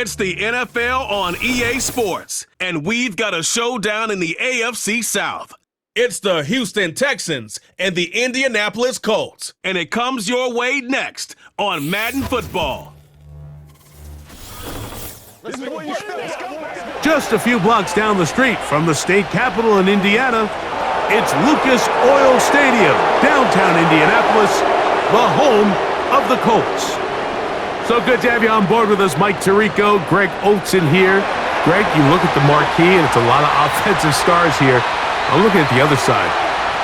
It's the NFL on EA Sports, and we've got a showdown in the AFC South. It's the Houston Texans and the Indianapolis Colts, and it comes your way next on Madden Football. Just a few blocks down the street from the state capitol in Indiana, it's Lucas Oil Stadium, downtown Indianapolis, the home of the Colts. So good to have you on board with us, Mike Tirico, Greg Olson here. Greg, you look at the marquee, and it's a lot of offensive stars here. I'm looking at the other side.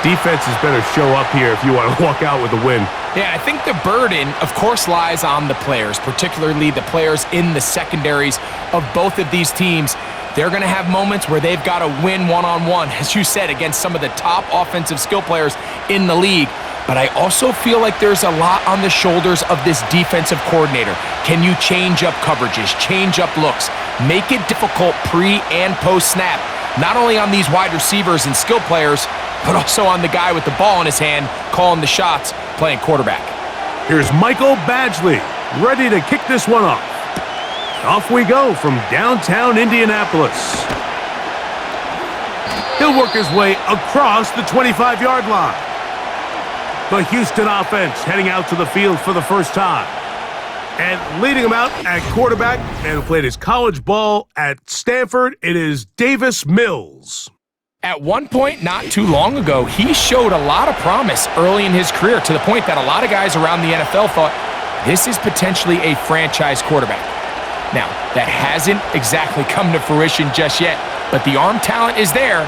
Defenses better show up here if you want to walk out with a win. Yeah, I think the burden, of course, lies on the players, particularly the players in the secondaries of both of these teams. They're going to have moments where they've got to win one-on-one, as you said, against some of the top offensive skill players in the league. But I also feel like there's a lot on the shoulders of this defensive coordinator. Can you change up coverages, change up looks, make it difficult pre- and post-snap, not only on these wide receivers and skill players, but also on the guy with the ball in his hand, calling the shots, playing quarterback. Here's Michael Badgley, ready to kick this one off. Off we go from downtown Indianapolis. He'll work his way across the 25-yard line. The Houston offense heading out to the field for the first time. And leading him out at quarterback and played his college ball at Stanford, it is Davis Mills. At one point, not too long ago, he showed a lot of promise early in his career, to the point that a lot of guys around the NFL thought this is potentially a franchise quarterback. Now, that hasn't exactly come to fruition just yet, but the arm talent is there,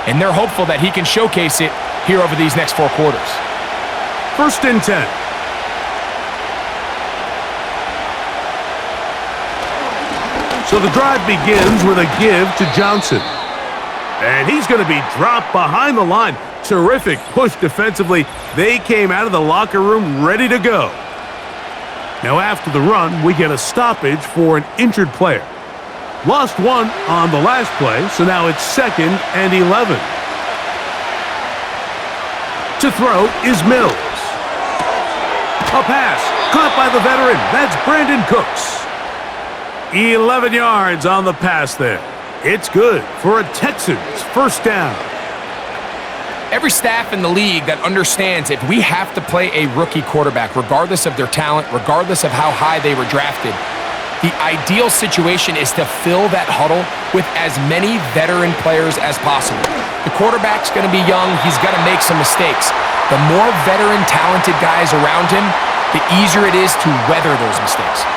and they're hopeful that he can showcase it here over these next 4 quarters. First and 10. So the drive begins with a give to Johnson. And he's going to be dropped behind the line. Terrific push defensively. They came out of the locker room ready to go. Now after the run, we get a stoppage for an injured player. Lost one on the last play, so now it's 2nd and 11. To throw is Mills. A pass caught by the veteran. That's Brandon Cooks. 11 yards on the pass there. It's good for a Texans first down. Every staff in the league that understands if we have to play a rookie quarterback, regardless of their talent, regardless of how high they were drafted, the ideal situation is to fill that huddle with as many veteran players as possible. The quarterback's going to be young. He's going to make some mistakes. The more veteran, talented guys around him, the easier it is to weather those mistakes.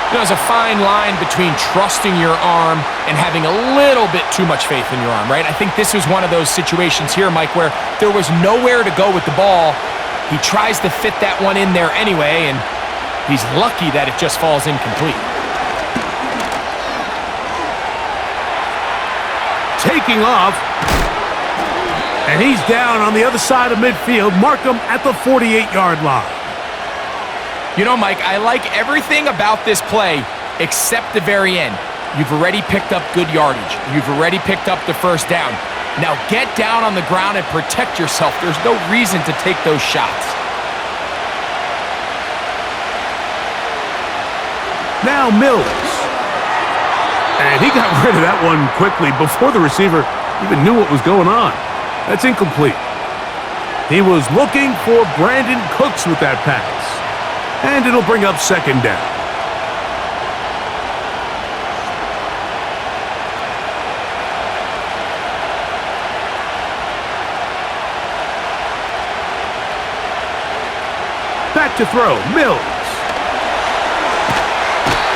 There's a fine line between trusting your arm and having a little bit too much faith in your arm, right? I think this was one of those situations here, Mike, where there was nowhere to go with the ball. He tries to fit that one in there anyway, and he's lucky that it just falls incomplete. Taking off, and he's down on the other side of midfield. Mark him at the 48-yard line. You know, Mike, I like everything about this play except the very end. You've already picked up good yardage. You've already picked up the first down. Now get down on the ground and protect yourself. There's no reason to take those shots. Now Mills. And he got rid of that one quickly before the receiver even knew what was going on. That's incomplete. He was looking for Brandon Cooks with that pass. And it'll bring up 2nd down. Back to throw, Mills.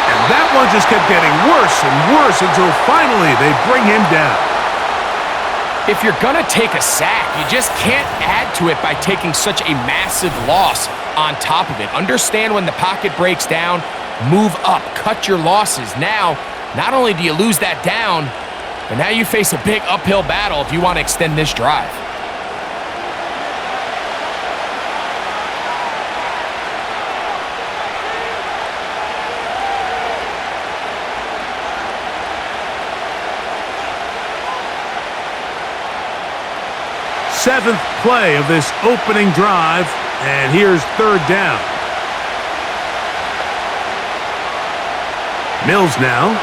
And that one just kept getting worse and worse until finally they bring him down. If you're going to take a sack, you just can't add to it by taking such a massive loss on top of it. Understand when the pocket breaks down, move up, cut your losses. Now, not only do you lose that down, but now you face a big uphill battle if you want to extend this drive. Seventh play of this opening drive, and here's 3rd down. Mills now.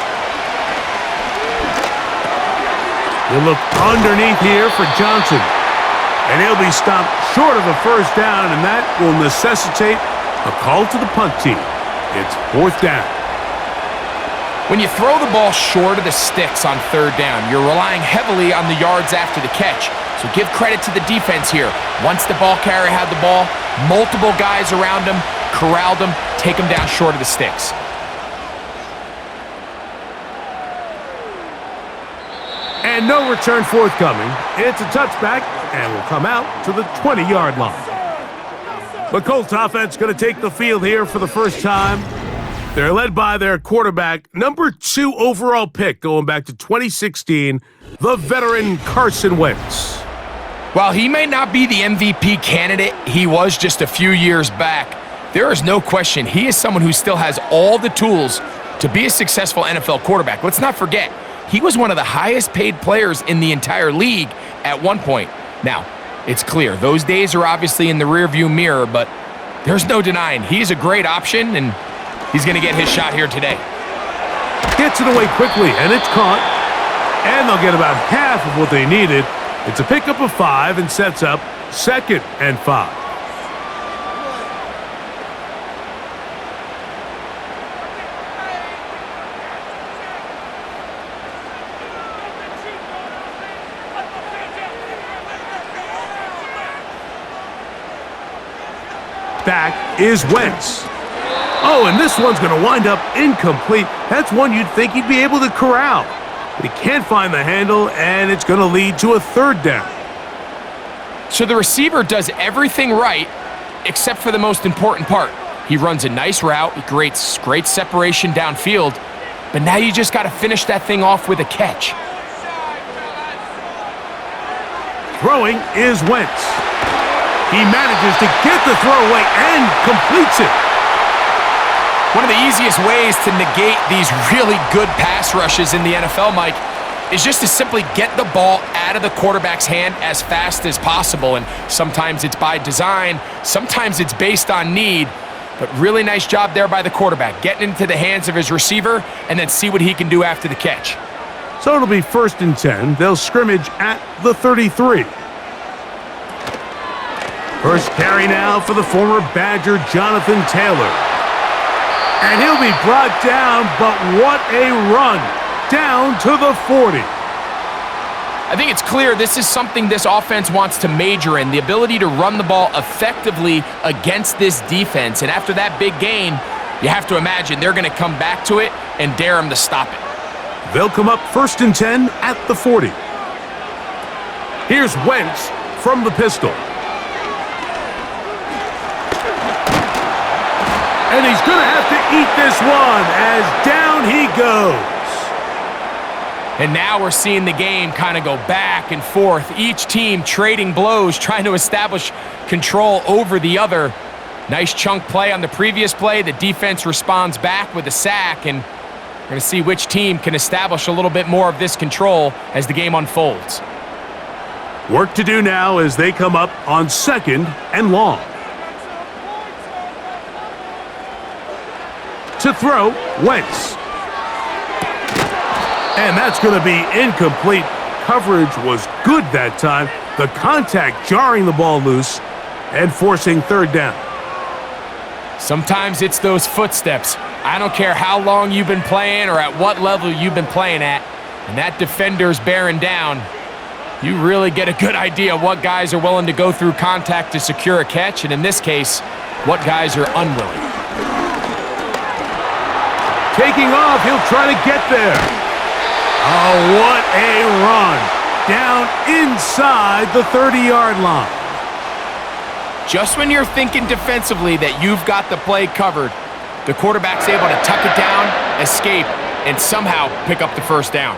He'll look underneath here for Johnson. And he'll be stopped short of a first down, and that will necessitate a call to the punt team. It's fourth down. When you throw the ball short of the sticks on third down, you're relying heavily on the yards after the catch. So give credit to the defense here. Once the ball carrier had the ball, multiple guys around him, corralled him, take him down short of the sticks. And no return forthcoming. It's a touchback, and will come out to the 20-yard line. The Colts offense going to take the field here for the first time. They're led by their quarterback, number 2 overall pick going back to 2016, the veteran Carson Wentz. While he may not be the MVP candidate he was just a few years back, there is no question he is someone who still has all the tools to be a successful NFL quarterback. Let's not forget, he was one of the highest paid players in the entire league at one point. Now, it's clear, those days are obviously in the rearview mirror, but there's no denying he's a great option, and he's going to get his shot here today. Gets it away quickly, and it's caught. And they'll get about half of what they needed. It's a pickup of 5 and sets up 2nd and 5. Back is Wentz. Oh, and this one's going to wind up incomplete. That's one you'd think he'd be able to corral. But he can't find the handle, and it's going to lead to a third down. So the receiver does everything right except for the most important part. He runs a nice route, he creates great separation downfield, but now you just got to finish that thing off with a catch. Throwing is Wentz. He manages to get the throw away and completes it. One of the easiest ways to negate these really good pass rushes in the NFL, Mike, is just to simply get the ball out of the quarterback's hand as fast as possible. And sometimes it's by design, sometimes it's based on need, but really nice job there by the quarterback, getting into the hands of his receiver and then see what he can do after the catch. So it'll be 1st and 10. They'll scrimmage at the 33. First carry now for the former Badger, Jonathan Taylor. And he'll be brought down, but what a run. Down to the 40. I think it's clear this is something this offense wants to major in, the ability to run the ball effectively against this defense. And after that big gain, you have to imagine they're going to come back to it and dare him to stop it. They'll come up 1st and 10 at the 40. Here's Wentz from the pistol. And he's going to have to eat this one as down he goes. And now we're seeing the game kind of go back and forth. Each team trading blows, trying to establish control over the other. Nice chunk play on the previous play. The defense responds back with a sack, and we're going to see which team can establish a little bit more of this control as the game unfolds. Work to do now as they come up on 2nd and long. To throw, Wentz. And that's going to be incomplete. Coverage was good that time. The contact jarring the ball loose and forcing 3rd down. Sometimes it's those footsteps. I don't care how long you've been playing or at what level you've been playing at, and that defender's bearing down. You really get a good idea of what guys are willing to go through contact to secure a catch, and in this case, what guys are unwilling. Taking off, he'll try to get there. Oh, what a run. Down inside the 30-yard line. Just when you're thinking defensively that you've got the play covered, the quarterback's able to tuck it down, escape, and somehow pick up the 1st down.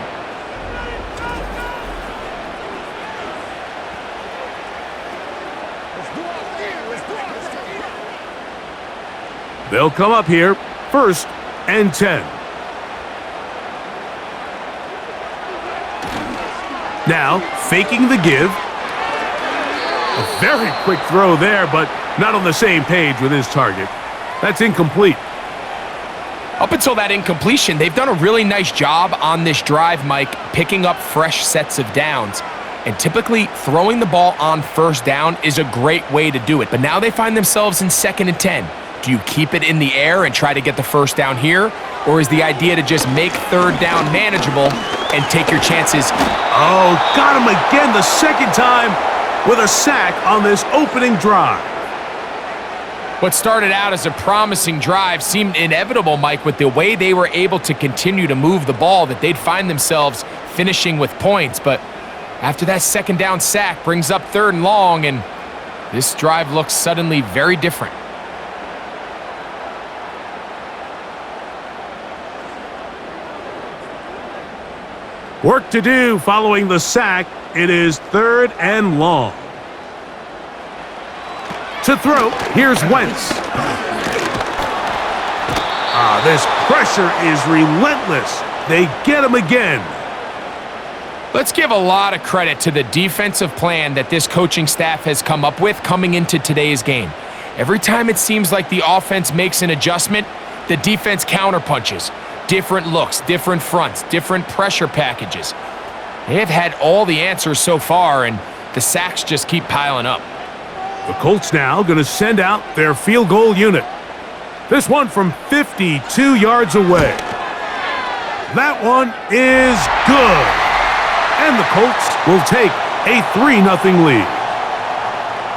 They'll come up here, 1st and 10. Now, faking the give. A very quick throw there, but not on the same page with his target. That's incomplete. Up until that incompletion, they've done a really nice job on this drive, Mike, picking up fresh sets of downs. And typically, throwing the ball on first down is a great way to do it. But now they find themselves in 2nd and 10. Do you keep it in the air and try to get the first down here? Or is the idea to just make 3rd down manageable and take your chances? Oh, got him again the second time with a sack on this opening drive. What started out as a promising drive seemed inevitable, Mike, with the way they were able to continue to move the ball, that they'd find themselves finishing with points. But after that 2nd down sack brings up 3rd and long, and this drive looks suddenly very different. Work to do following the sack. It is 3rd and long. To throw, here's Wentz. This pressure is relentless. They get him again. Let's give a lot of credit to the defensive plan that this coaching staff has come up with coming into today's game. Every time it seems like the offense makes an adjustment, the defense counterpunches. Different looks, different fronts, different pressure packages. They have had all the answers so far, and the sacks just keep piling up. The Colts now going to send out their field goal unit. This one from 52 yards away. That one is good. And the Colts will take a 3-0 lead.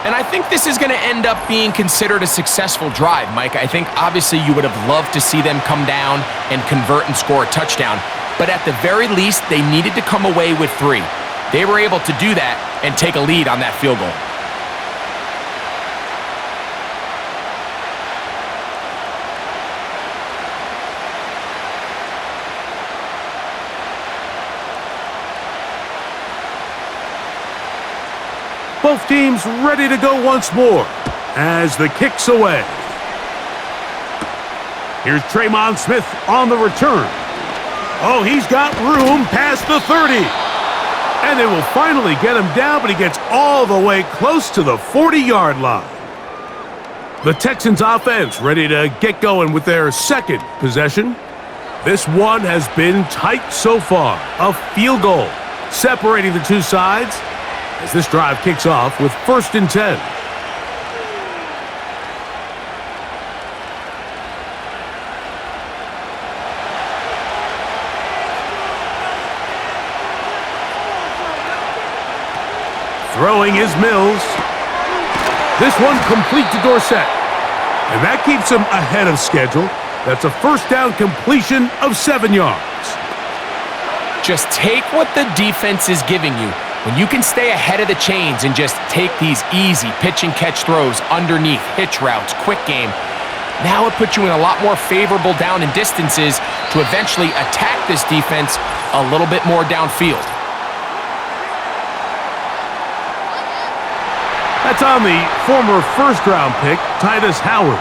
And I think this is going to end up being considered a successful drive, Mike. I think obviously you would have loved to see them come down and convert and score a touchdown. But at the very least, they needed to come away with 3. They were able to do that and take a lead on that field goal. Both teams ready to go once more as the kick's away. Here's Tremon Smith on the return. Oh, he's got room past the 30. And they will finally get him down, but he gets all the way close to the 40-yard line. The Texans offense ready to get going with their 2nd possession. This one has been tight so far. A field goal separating the two sides as this drive kicks off with 1st and 10. Throwing is Mills. This one complete to Dorsett. And that keeps him ahead of schedule. That's a 1st down completion of 7 yards. Just take what the defense is giving you. When you can stay ahead of the chains and just take these easy pitch and catch throws underneath, hitch routes, quick game, now it puts you in a lot more favorable down and distances to eventually attack this defense a little bit more downfield. That's on the former 1st-round pick, Titus Howard.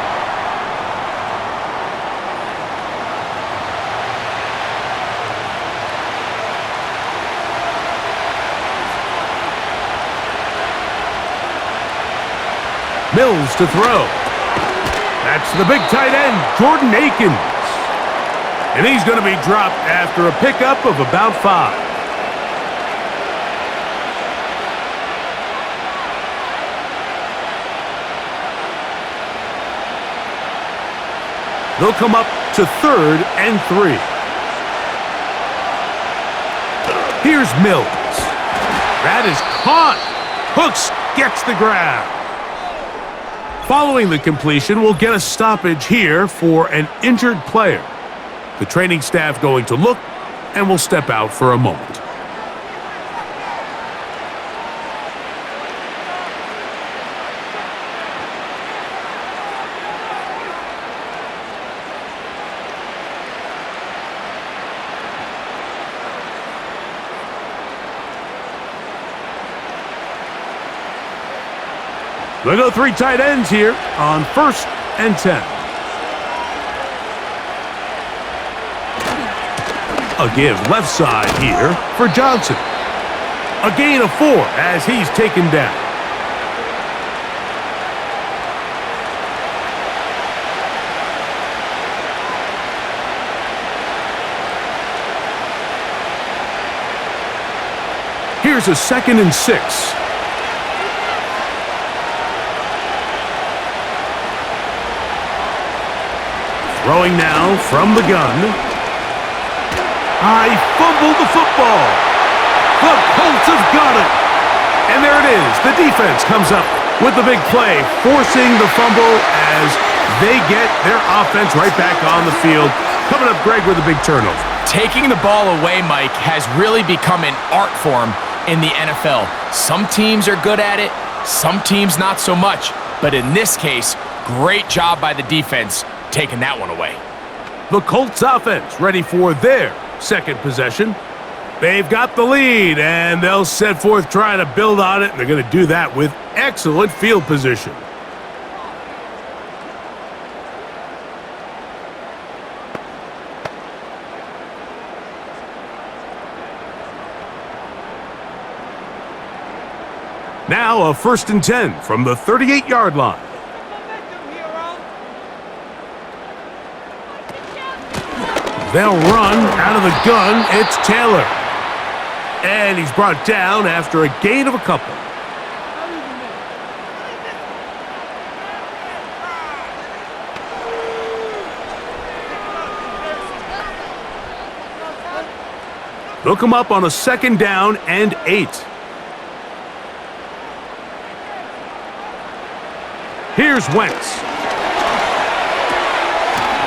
Mills to throw. That's the big tight end, Jordan Akins. And he's going to be dropped after a pickup of about 5. They'll come up to 3rd and 3. Here's Mills. That is caught. Hooks gets the grab. Following the completion, we'll get a stoppage here for an injured player. The training staff going to look and will step out for a moment. They go 3 tight ends here on 1st and 10. A give left side here for Johnson. A gain of 4 as he's taken down. Here's a 2nd and 6. Throwing now from the gun. I fumbled the football. The Colts have got it. And there it is. The defense comes up with the big play, forcing the fumble as they get their offense right back on the field. Coming up, Greg, with a big turnover. Taking the ball away, Mike, has really become an art form in the NFL. Some teams are good at it, some teams not so much. But in this case, great job by the defense taking that one away. The Colts offense ready for their second possession. They've got the lead, and they'll set forth trying to build on it, and they're going to do that with excellent field position. Now a 1st and 10 from the 38-yard line. They'll run out of the gun. It's Taylor. And he's brought down after a gain of a couple. They'll come up on a 2nd down and 8. Here's Wentz.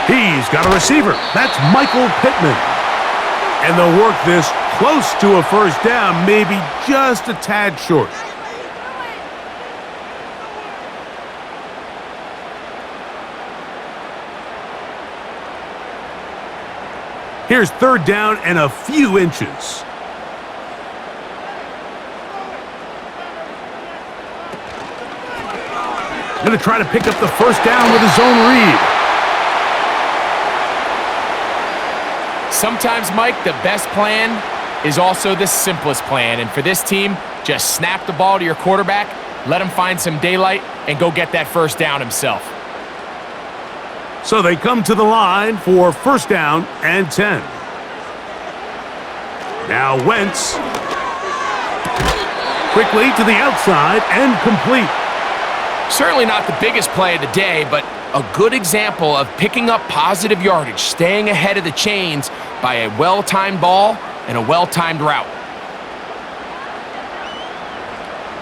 He's got a receiver. That's Michael Pittman. And they'll work this close to a 1st down, maybe just a tad short. Here's 3rd down and a few inches. Going to try to pick up the 1st down with his own read. Sometimes, Mike, the best plan is also the simplest plan. And for this team, just snap the ball to your quarterback, let him find some daylight, and go get that 1st down himself. So they come to the line for 1st down and 10. Now Wentz. Quickly to the outside and complete. Certainly not the biggest play of the day, but a good example of picking up positive yardage, staying ahead of the chains by a well-timed ball and a well-timed route.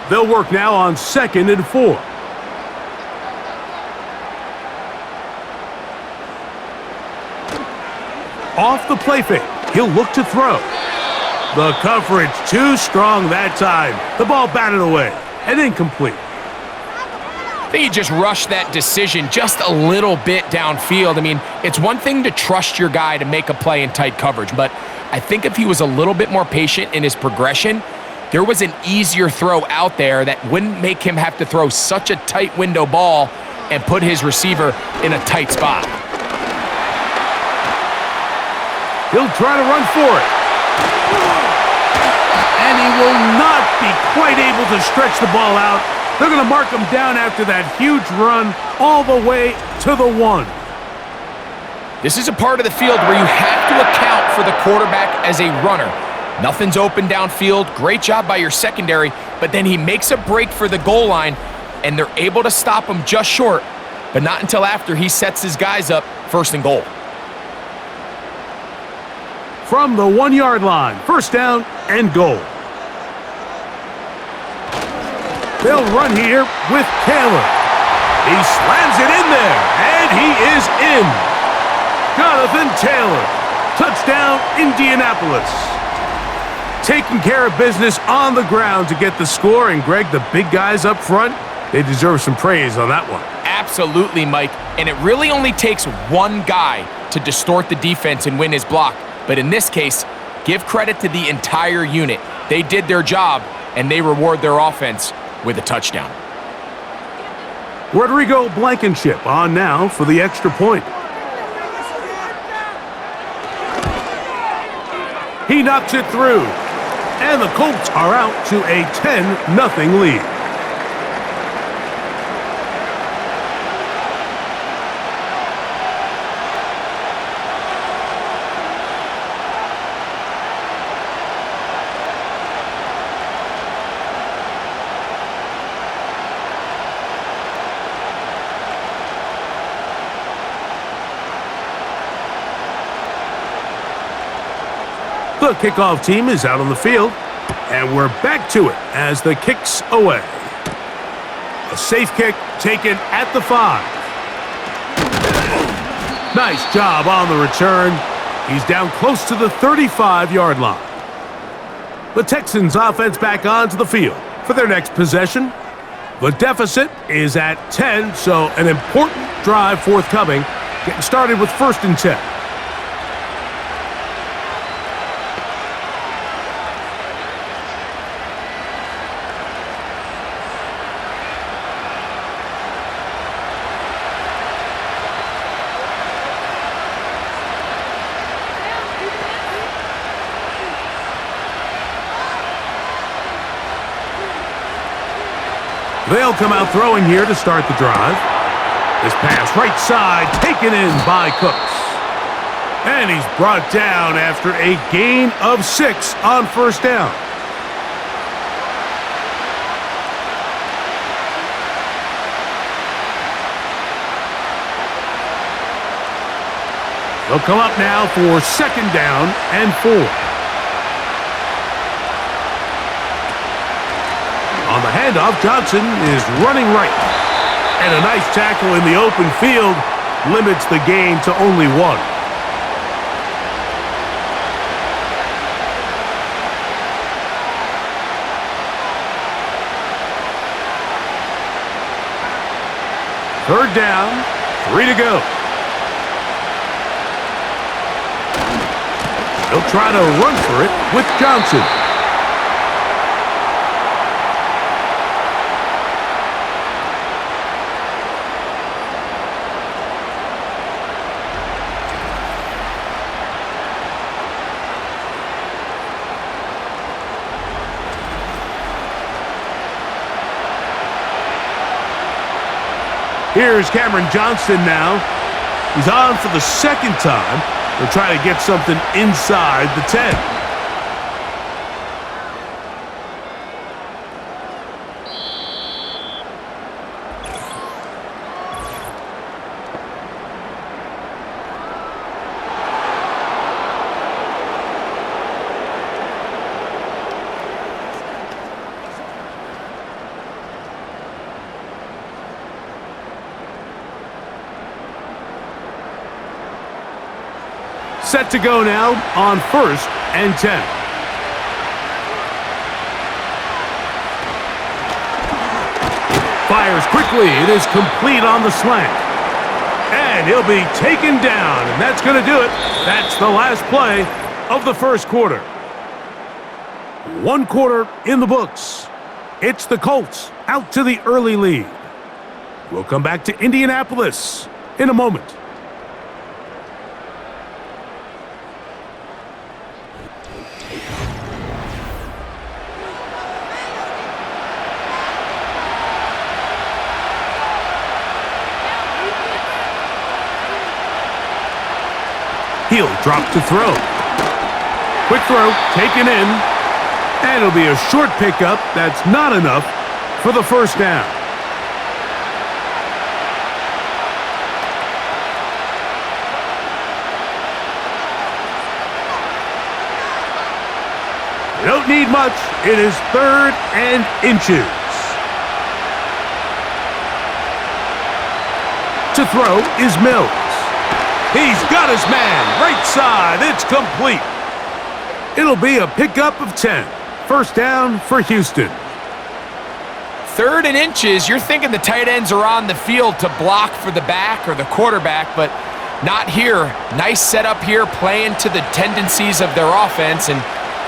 They'll work now on 2nd and 4. Off the play fake, he'll look to throw. The coverage too strong that time. The ball batted away and incomplete. I think he just rushed that decision just a little bit downfield. I mean, it's one thing to trust your guy to make a play in tight coverage, but I think if he was a little bit more patient in his progression, there was an easier throw out there that wouldn't make him have to throw such a tight window ball and put his receiver in a tight spot. He'll try to run for it. And he will not be quite able to stretch the ball out. They're going to mark him down after that huge run all the way to the 1. This is a part of the field where you have to account for the quarterback as a runner. Nothing's open downfield. Great job by your secondary, but then he makes a break for the goal line, and they're able to stop him just short, but not until after he sets his guys up 1st and goal. From the 1-yard line, 1st down and goal. They'll run here with Taylor. He slams it in there, and he is in. Jonathan Taylor, touchdown Indianapolis. Taking care of business on the ground to get the score, and Greg, the big guys up front, they deserve some praise on that one. Absolutely, Mike, and it really only takes one guy to distort the defense and win his block. But in this case, give credit to the entire unit. They did their job, and they reward their offense with a touchdown. Rodrigo Blankenship on now for the extra point. He knocks it through, and the Colts are out to a 10-0 lead. The kickoff team is out on the field, and we're back to it as the kick's away. A safe kick taken at the 5. Nice job on the return. He's down close to the 35-yard line. The Texans offense back onto the field for their next possession. The deficit is at 10, so an important drive forthcoming. Getting started with 1st and 10. They'll come out throwing here to start the drive. This pass right side taken in by Cooks. And he's brought down after a gain of 6 on 1st down. They'll come up now for 2nd down and 4. On the handoff, Johnson is running right. And a nice tackle in the open field limits the gain to only 1. Third down, 3 to go. He'll try to run for it with Johnson. Here's Cameron Johnston now. He's on for the 2nd time. He'll try to get something inside the 10. Set to go now on 1st and 10. Fires quickly. It is complete on the slant. And he'll be taken down, and that's going to do it. That's the last play of the 1st quarter. 1 quarter in the books. It's the Colts out to the early lead. We'll come back to Indianapolis in a moment. He'll drop to throw. Quick throw, taken in. And it'll be a short pickup. That's not enough for the 1st down. They don't need much. It is 3rd and inches. To throw is Mills. He's got his man, right side, it's complete. It'll be a pickup of 10. 1st down for Houston. 3rd and inches, you're thinking the tight ends are on the field to block for the back or the quarterback, but not here. Nice setup here, playing to the tendencies of their offense, and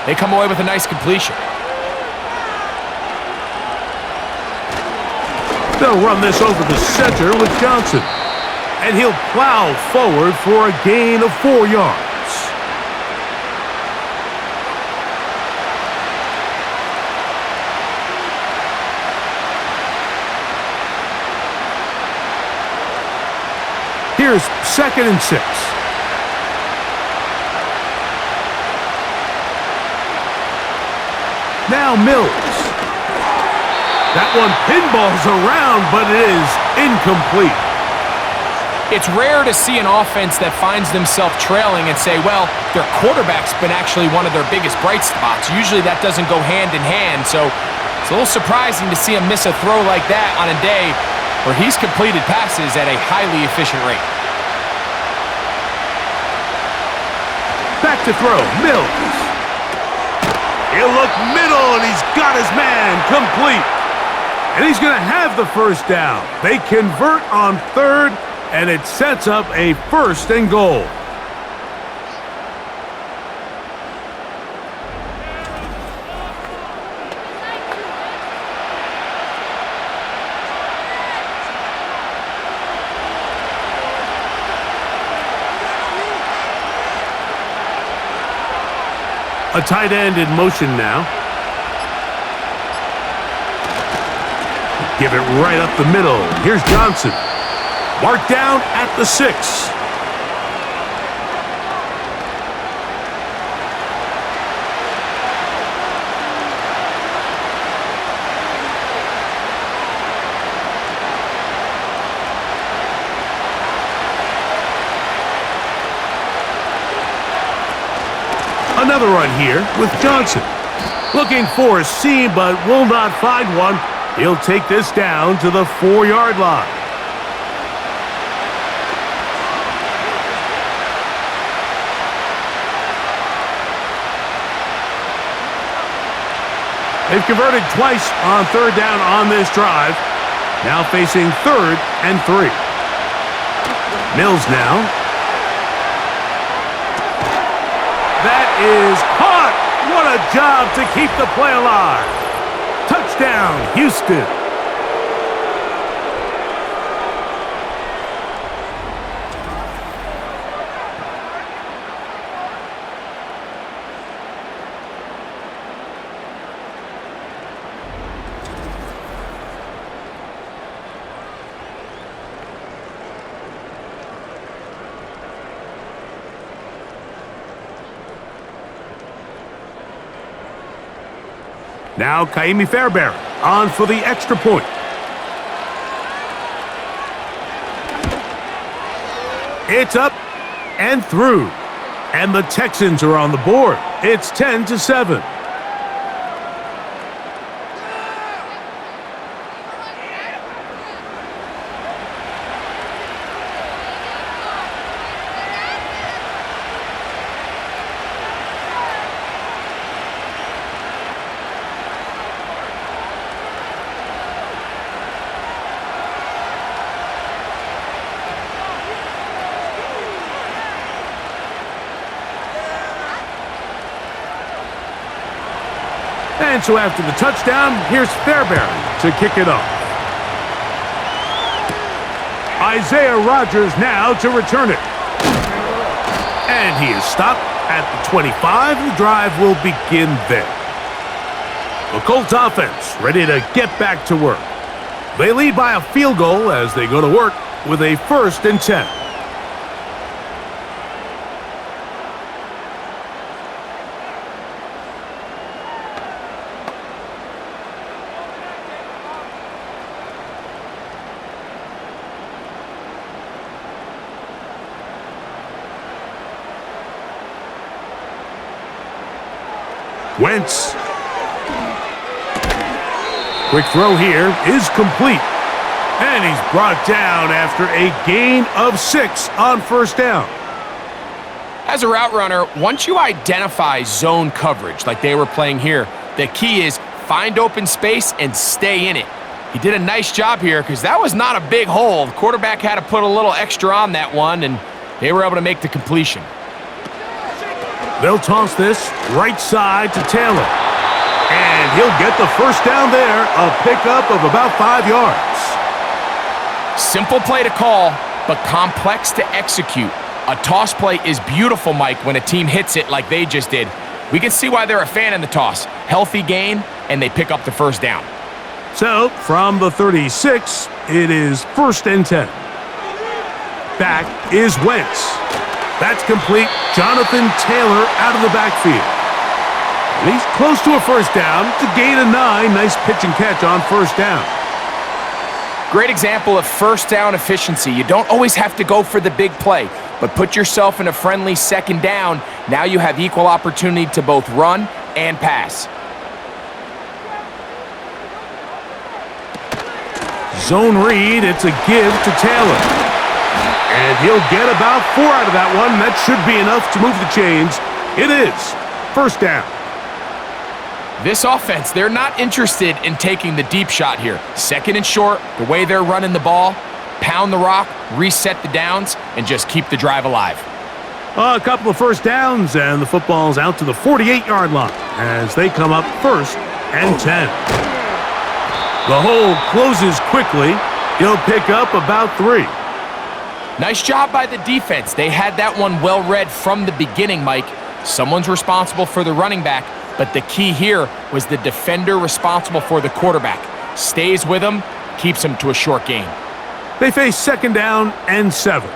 they come away with a nice completion. They'll run this over the center with Johnson. And he'll plow forward for a gain of 4 yards. Here's 2nd and 6. Now Mills. That one pinballs around, but it is incomplete. It's rare to see an offense that finds themselves trailing and say, well, their quarterback's been actually one of their biggest bright spots. Usually that doesn't go hand in hand, so it's a little surprising to see him miss a throw like that on a day where he's completed passes at a highly efficient rate. Back to throw, Mills. He'll look middle, and he's got his man complete. And he's going to have the first down. They convert on third, and it sets up a 1st and goal. A tight end in motion now. Give it right up the middle. Here's Johnson. Marked down at the 6. Another run here with Johnson. Looking for a seam, but will not find one. He'll take this down to the 4-yard line. They've converted twice on 3rd down on this drive. Now facing 3rd and 3. Mills now. That is caught. What a job to keep the play alive. Touchdown, Houston. Now Kaimi Fairbairn on for the extra point. It's up and through. And the Texans are on the board. It's 10-7. And so after the touchdown, here's Fairbairn to kick it off. Isaiah Rodgers now to return it. And he is stopped at the 25. The drive will begin there. The Colts offense ready to get back to work. They lead by a field goal as they go to work with a 1st and 10. Wentz. Quick throw here is complete. And he's brought down after a gain of 6 on 1st down. As a route runner, once you identify zone coverage like they were playing here, the key is find open space and stay in it. He did a nice job here because that was not a big hole. The quarterback had to put a little extra on that one, and they were able to make the completion. They'll toss this right side to Taylor. And he'll get the 1st down there, a pickup of about 5 yards. Simple play to call, but complex to execute. A toss play is beautiful, Mike, when a team hits it like they just did. We can see why they're a fan in the toss. Healthy gain, and they pick up the 1st down. So, from the 36, it is 1st and 10. Back is Wentz. That's complete. Jonathan Taylor out of the backfield. And he's close to a 1st down. To gain a 9. Nice pitch and catch on 1st down. Great example of first down efficiency. You don't always have to go for the big play, but put yourself in a friendly second down. Now you have equal opportunity to both run and pass. Zone read, it's a give to Taylor. And he'll get about 4 out of that one. That should be enough to move the chains. It is first down. This offense, they're not interested in taking the deep shot here. Second and short, the way they're running the ball, pound the rock, reset the downs, and just keep the drive alive. A couple of first downs, and the football's out to the 48-yard line as they come up first and 10. The hole closes quickly. He'll pick up about 3. Nice job by the defense. They had that one well read from the beginning, Mike. Someone's responsible for the running back, but the key here was the defender responsible for the quarterback. Stays with him, keeps him to a short gain. They face second down and 7.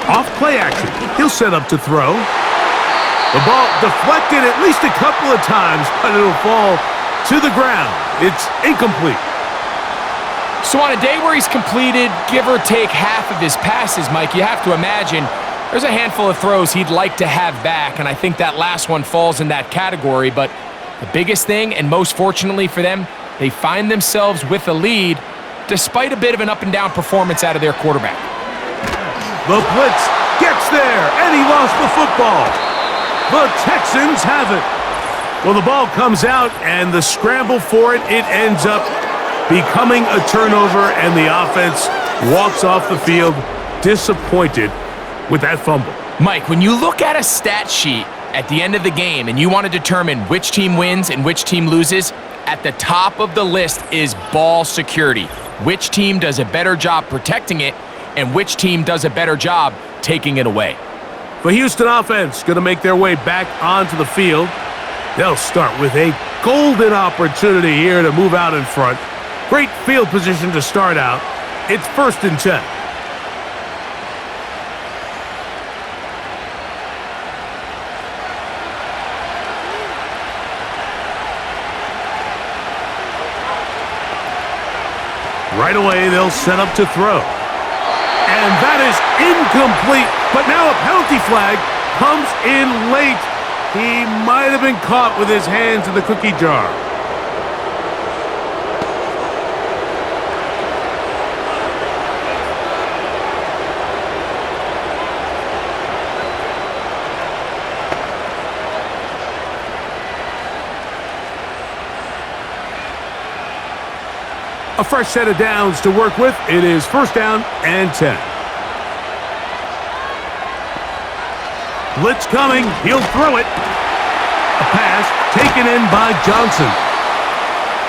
Off play action. He'll set up to throw. The ball deflected at least a couple of times, but it'll fall to the ground. It's incomplete. So on a day where he's completed, give or take half of his passes, Mike, you have to imagine there's a handful of throws he'd like to have back, and I think that last one falls in that category. But the biggest thing, and most fortunately for them, they find themselves with a lead despite a bit of an up-and-down performance out of their quarterback. The blitz gets there, and he lost the football. The Texans have it. Well, the ball comes out, and the scramble for it ends up becoming a turnover, and the offense walks off the field disappointed with that fumble. Mike, when you look at a stat sheet at the end of the game and you want to determine which team wins and which team loses, at the top of the list is ball security. Which team does a better job protecting it and which team does a better job taking it away. The Houston offense going to make their way back onto the field. They'll start with a golden opportunity here to move out in front. Great field position to start out. It's first and 10. Right away, they'll set up to throw. And that is incomplete. But now a penalty flag comes in late. He might have been caught with his hands in the cookie jar. A fresh set of downs to work with. It is first down and 10. Blitz coming. He'll throw it. A pass taken in by Johnson.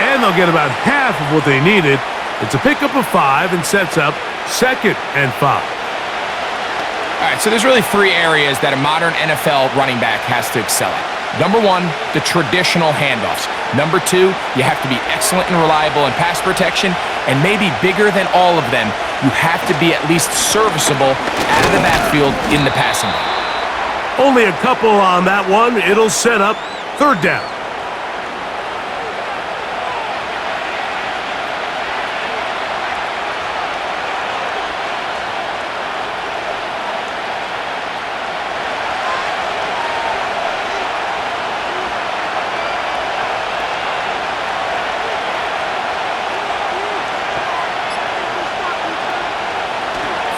And they'll get about half of what they needed. It's a pickup of 5 and sets up second and 5. All right, so there's really 3 areas that a modern NFL running back has to excel at. Number 1, the traditional handoffs. Number 2, you have to be excellent and reliable in pass protection, and maybe bigger than all of them, you have to be at least serviceable out of the backfield in the passing game. Only a couple on that one. It'll set up third down.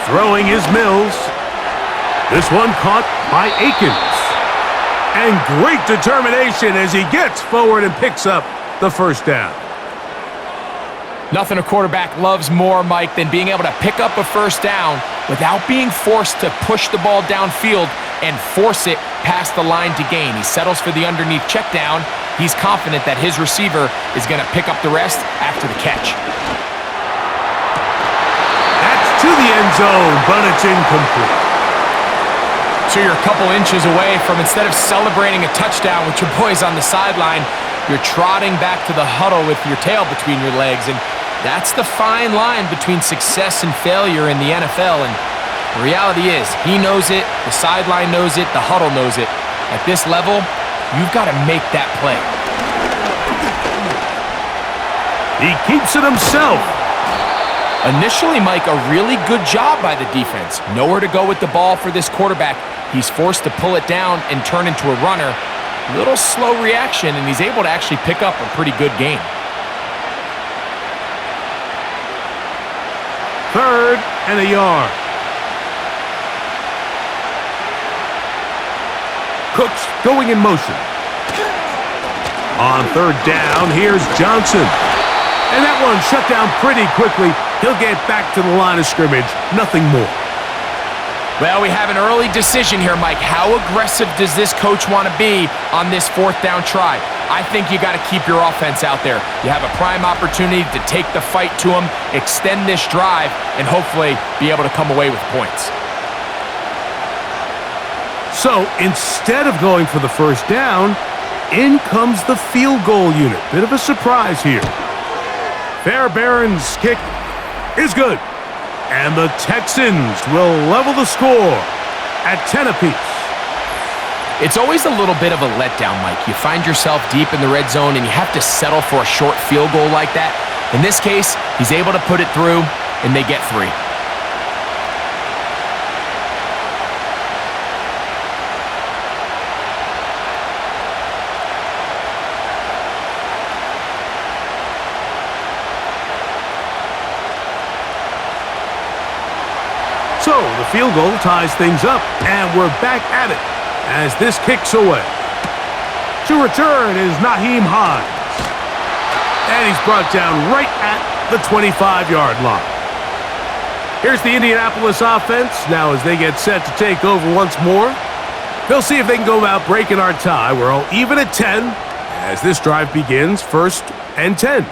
Throwing is Mills. This one caught by Akins. And great determination as he gets forward and picks up the first down. Nothing a quarterback loves more, Mike, than being able to pick up a first down without being forced to push the ball downfield and force it past the line to gain. He settles for the underneath check down. He's confident that his receiver is going to pick up the rest after the catch. To the end zone, but it's incomplete. So you're a couple inches away from, instead of celebrating a touchdown with your boys on the sideline, you're trotting back to the huddle with your tail between your legs. And that's the fine line between success and failure in the NFL. And the reality is, he knows it, the sideline knows it, the huddle knows it. At this level, you've got to make that play. He keeps it himself. Initially, Mike, a really good job by the defense. Nowhere to go with the ball for this quarterback. He's forced to pull it down and turn into a runner. Little slow reaction, and he's able to actually pick up a pretty good gain. 3rd and a yard. Cooks going in motion. On 3rd down, here's Johnson. And that one shut down pretty quickly. He'll get back to the line of scrimmage. Nothing more. Well, we have an early decision here, Mike. How aggressive does this coach want to be on this 4th down try? I think you got to keep your offense out there. You have a prime opportunity to take the fight to them, extend this drive, and hopefully be able to come away with points. So instead of going for the 1st down, in comes the field goal unit. Bit of a surprise here. Fairbairn's kick is good. And the Texans will level the score at 10 apiece. It's always a little bit of a letdown, Mike. You find yourself deep in the red zone and you have to settle for a short field goal like that. In this case, he's able to put it through, and they get 3. So the field goal ties things up, and we're back at it as this kicks away. To return is Naheem Hines. And he's brought down right at the 25-yard line. Here's the Indianapolis offense. Now as they get set to take over once more, they'll see if they can go about breaking our tie. We're all even at 10 as this drive begins, 1st and 10.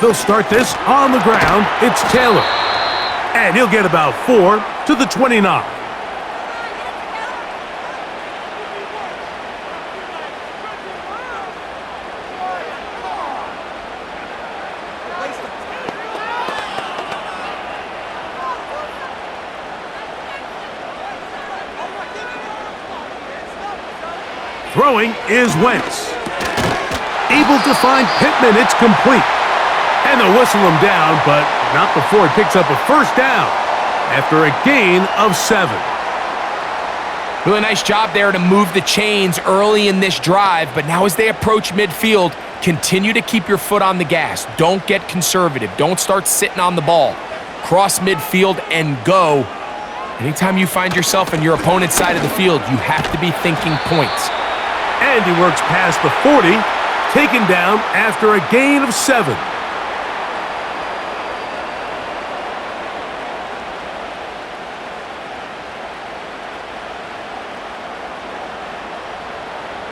They'll start this on the ground. It's Taylor. And he'll get about 4 to the 29. Throwing is Wentz. Able to find Pittman. It's complete. And they'll whistle him down, but not before he picks up a 1st down after a gain of 7. Really nice job there to move the chains early in this drive, but now as they approach midfield, continue to keep your foot on the gas. Don't get conservative. Don't start sitting on the ball. Cross midfield and go. Anytime you find yourself on your opponent's side of the field, you have to be thinking points. And he works past the 40, taken down after a gain of 7.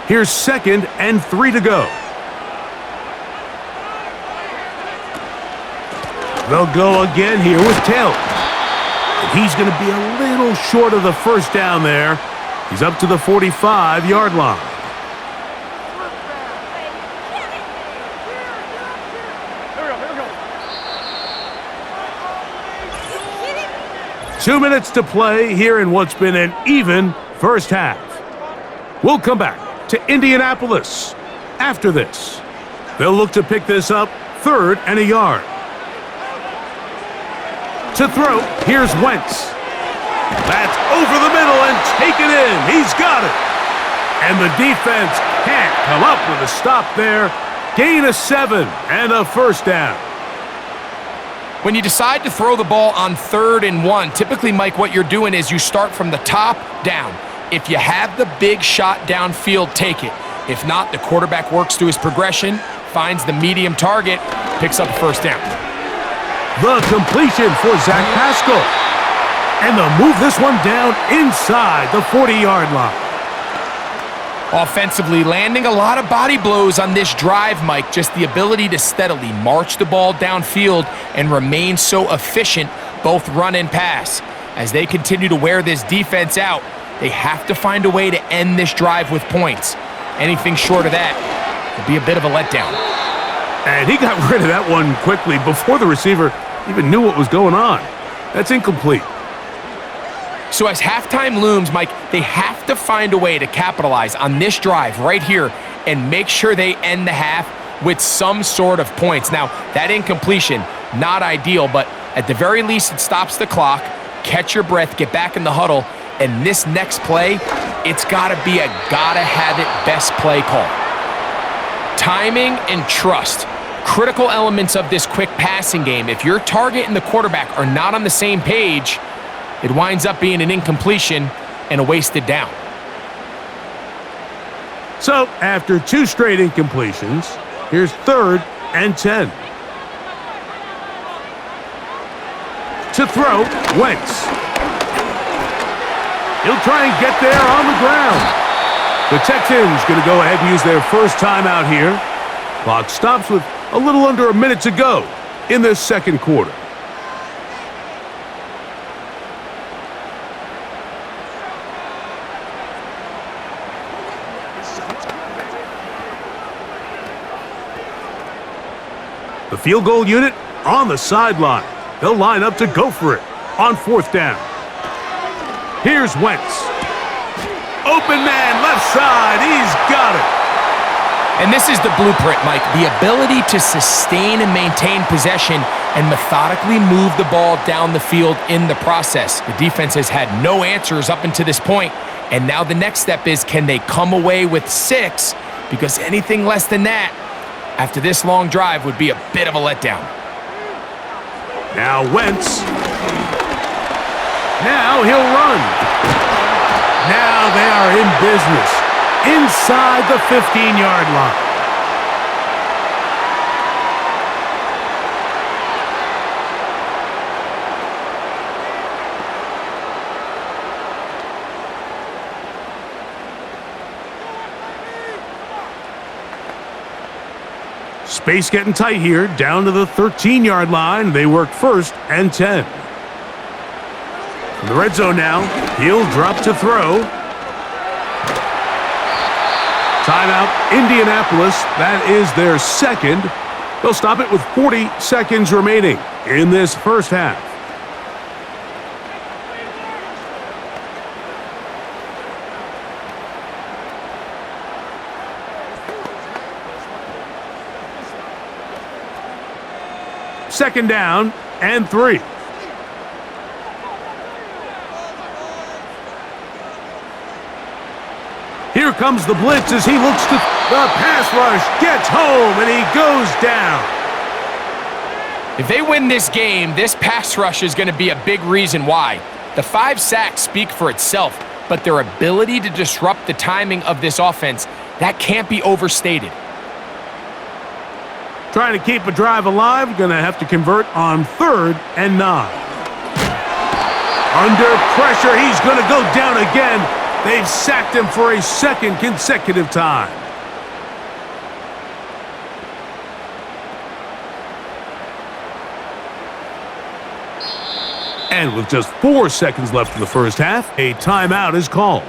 Here's 2nd and 3 to go. They'll go again here with Taylor. And he's going to be a little short of the 1st down there. He's up to the 45-yard line. Two minutes to play here in what's been an even first half. We'll come back to Indianapolis after this. They'll look to pick this up, 3rd and a yard. To throw, here's Wentz. That's over the middle and taken in. He's got it. And the defense can't come up with a stop there. Gain of 7 and a 1st down. When you decide to throw the ball on 3rd and 1, typically, Mike, what you're doing is you start from the top down. If you have the big shot downfield, take it. If not, the quarterback works through his progression, finds the medium target, picks up a 1st down. The completion for Zach Pascal. And they'll move this one down inside the 40-yard line. Offensively, landing a lot of body blows on this drive, Mike. Just the ability to steadily march the ball downfield and remain so efficient, both run and pass. As they continue to wear this defense out, they have to find a way to end this drive with points. Anything short of that, It'll be a bit of a letdown. And he got rid of that one quickly before the receiver even knew what was going on. That's incomplete. So as halftime looms, Mike, they have to find a way to capitalize on this drive right here and make sure they end the half with some sort of points. Now, that incompletion, not ideal, but at the very least, it stops the clock. Catch your breath, get back in the huddle, and this next play, it's gotta be a gotta-have-it best play call. Timing and trust, critical elements of this quick passing game. If your target and the quarterback are not on the same page, it winds up being an incompletion and a wasted down. So, after 2 straight incompletions, here's 3rd and 10. To throw, Wentz. He'll try and get there on the ground. The Texans going to go ahead and use their first timeout here. Clock stops with a little under a minute to go in this second quarter. The field goal unit on the sideline. They'll line up to go for it on 4th down. Here's Wentz. Open man, left side. He's got it. And this is the blueprint, Mike. The ability to sustain and maintain possession and methodically move the ball down the field in the process. The defense has had no answers up until this point, and now the next step is, can they come away with 6? Because anything less than that, after this long drive, would be a bit of a letdown. Now Wentz. Now he'll run. Now they are in business inside the 15-yard line. Space getting tight here, down to the 13-yard line. They work 1st and 10. In the red zone now, he'll drop to throw. Timeout, Indianapolis. That is their 2nd. They'll stop it with 40 seconds remaining in this first half. Second down and 3. Here comes the blitz as he looks to the pass rush, gets home, and he goes down. If they win this game, this pass rush is going to be a big reason why. The 5 sacks speak for itself, but their ability to disrupt the timing of this offense, that can't be overstated. Trying to keep a drive alive, going to have to convert on 3rd and 9. Under pressure, he's going to go down again. They've sacked him for a 2nd consecutive time. And with just 4 seconds left in the first half, a timeout is called.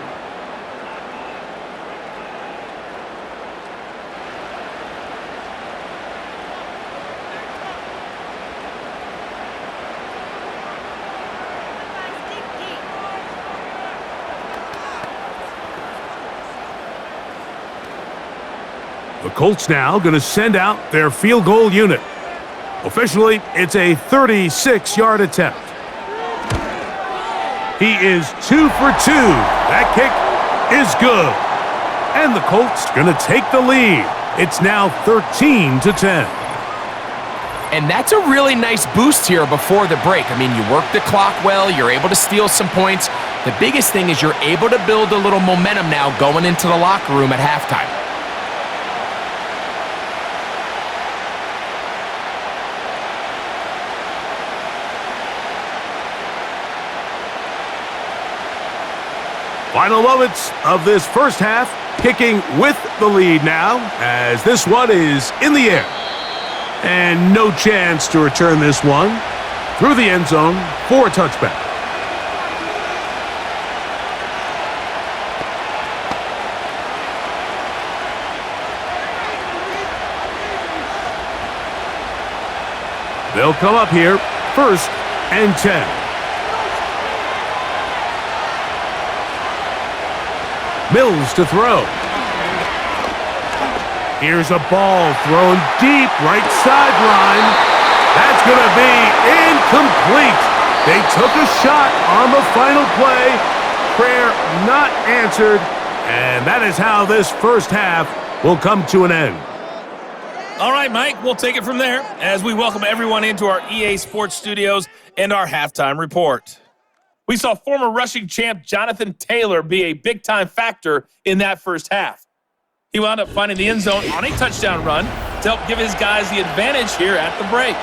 The Colts now going to send out their field goal unit. Officially, it's a 36-yard attempt. He is 2 for 2. That kick is good. And the Colts going to take the lead. It's now 13-10. And that's a really nice boost here before the break. I mean, you work the clock well, you're able to steal some points. The biggest thing is you're able to build a little momentum now going into the locker room at halftime. Final moments of this first half, kicking with the lead now, as this one is in the air. And no chance to return this one through the end zone for a touchback. They'll come up here, 1st and 10. Mills to throw. Here's a ball thrown deep, right sideline. That's going to be incomplete. They took a shot on the final play. Prayer not answered. And that is how this first half will come to an end. All right, Mike, we'll take it from there as we welcome everyone into our EA Sports Studios and our halftime report. We saw former rushing champ Jonathan Taylor be a big-time factor in that first half. He wound up finding the end zone on a touchdown run to help give his guys the advantage here at the break.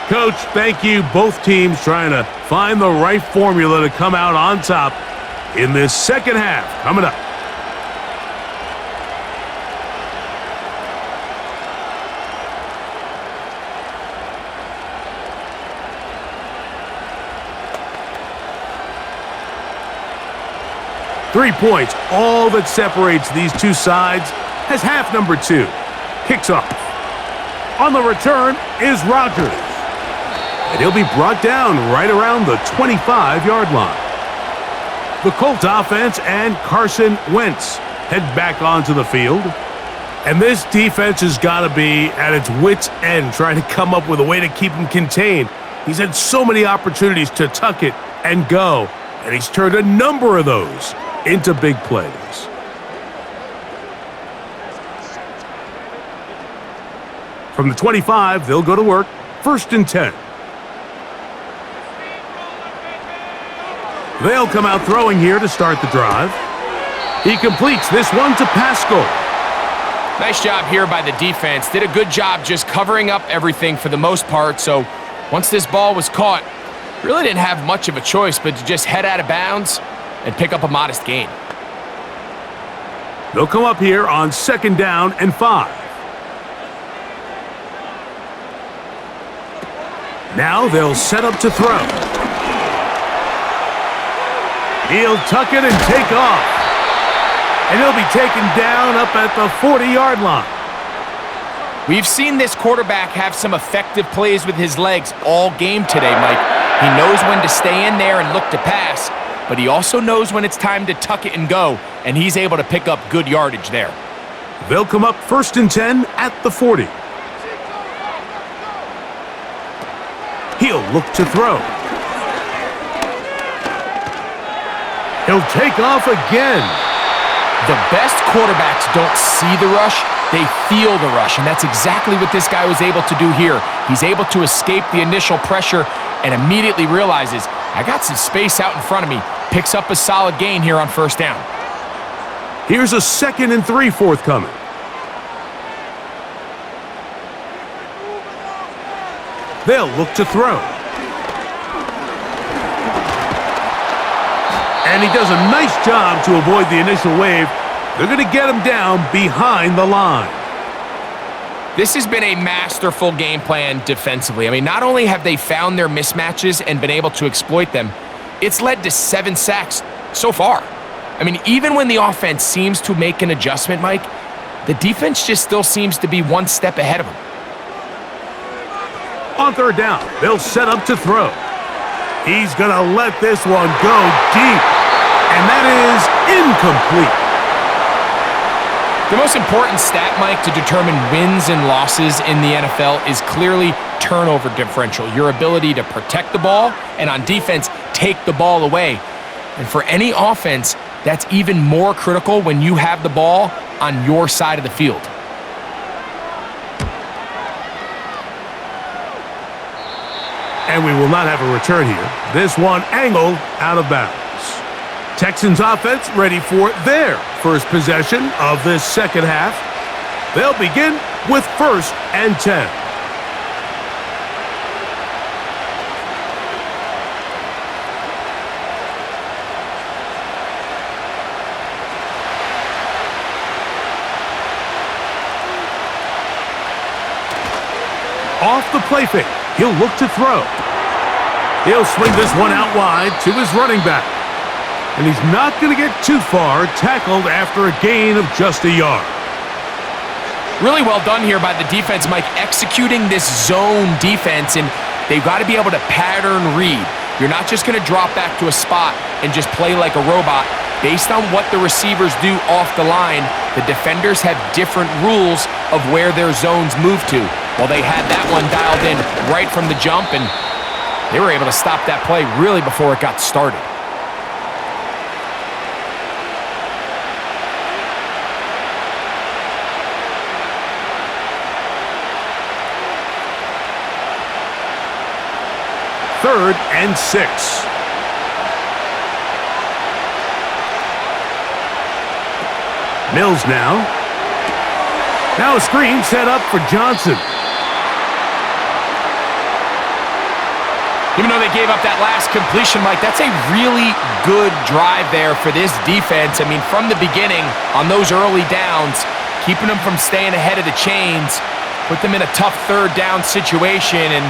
Coach, thank you. Both teams trying to find the right formula to come out on top in this second half. Coming up. Three points, all that separates these two sides, as half number 2 kicks off. On the return is Rodgers. And he'll be brought down right around the 25-yard line. The Colts offense and Carson Wentz head back onto the field. And this defense has got to be at its wits' end trying to come up with a way to keep him contained. He's had so many opportunities to tuck it and go, and he's turned a number of those into big plays. From the 25, they'll go to work, 1st and 10. They'll come out throwing here to start the drive. He completes this one to Pascal. Nice job here by the defense. Did a good job just covering up everything for the most part. So once this ball was caught, really didn't have much of a choice but to just head out of bounds and pick up a modest gain. They'll come up here on 2nd down and 5. Now they'll set up to throw. He'll tuck it and take off. And he'll be taken down up at the 40-yard line. We've seen this quarterback have some effective plays with his legs all game today, Mike. He knows when to stay in there and look to pass, but he also knows when it's time to tuck it and go, and he's able to pick up good yardage there. They'll come up 1st and 10 at the 40. He'll look to throw. He'll take off again. The best quarterbacks don't see the rush, they feel the rush, and that's exactly what this guy was able to do here. He's able to escape the initial pressure and immediately realizes, I got some space out in front of me. Picks up a solid gain here on 1st down. Here's a 2nd and 3 forthcoming. They'll look to throw. And he does a nice job to avoid the initial wave. They're going to get him down behind the line. This has been a masterful game plan defensively. I mean, not only have they found their mismatches and been able to exploit them, it's led to 7 sacks so far. I mean, even when the offense seems to make an adjustment, Mike, the defense just still seems to be one step ahead of them. On 3rd down, they'll set up to throw. He's going to let this one go deep. And that is incomplete. The most important stat, Mike, to determine wins and losses in the NFL is clearly turnover differential, your ability to protect the ball and on defense, take the ball away. And for any offense, that's even more critical when you have the ball on your side of the field. And we will not have a return here. This one angled out of bounds. Texans offense ready for their first possession of this second half. They'll begin with 1st and 10. Off the play fake, he'll look to throw. He'll swing this one out wide to his running back. And he's not going to get too far, tackled after a gain of just a yard. Really well done here by the defense, Mike, executing this zone defense, and they've got to be able to pattern read. You're not just going to drop back to a spot and just play like a robot. Based on what the receivers do off the line, the defenders have different rules of where their zones move to. Well, they had that one dialed in right from the jump, and they were able to stop that play really before it got started. Third and 6. Mills now. Now a screen set up for Johnson. Even though they gave up that last completion, Mike, that's a really good drive there for this defense. I mean, from the beginning, on those early downs, keeping them from staying ahead of the chains, put them in a tough third down situation, and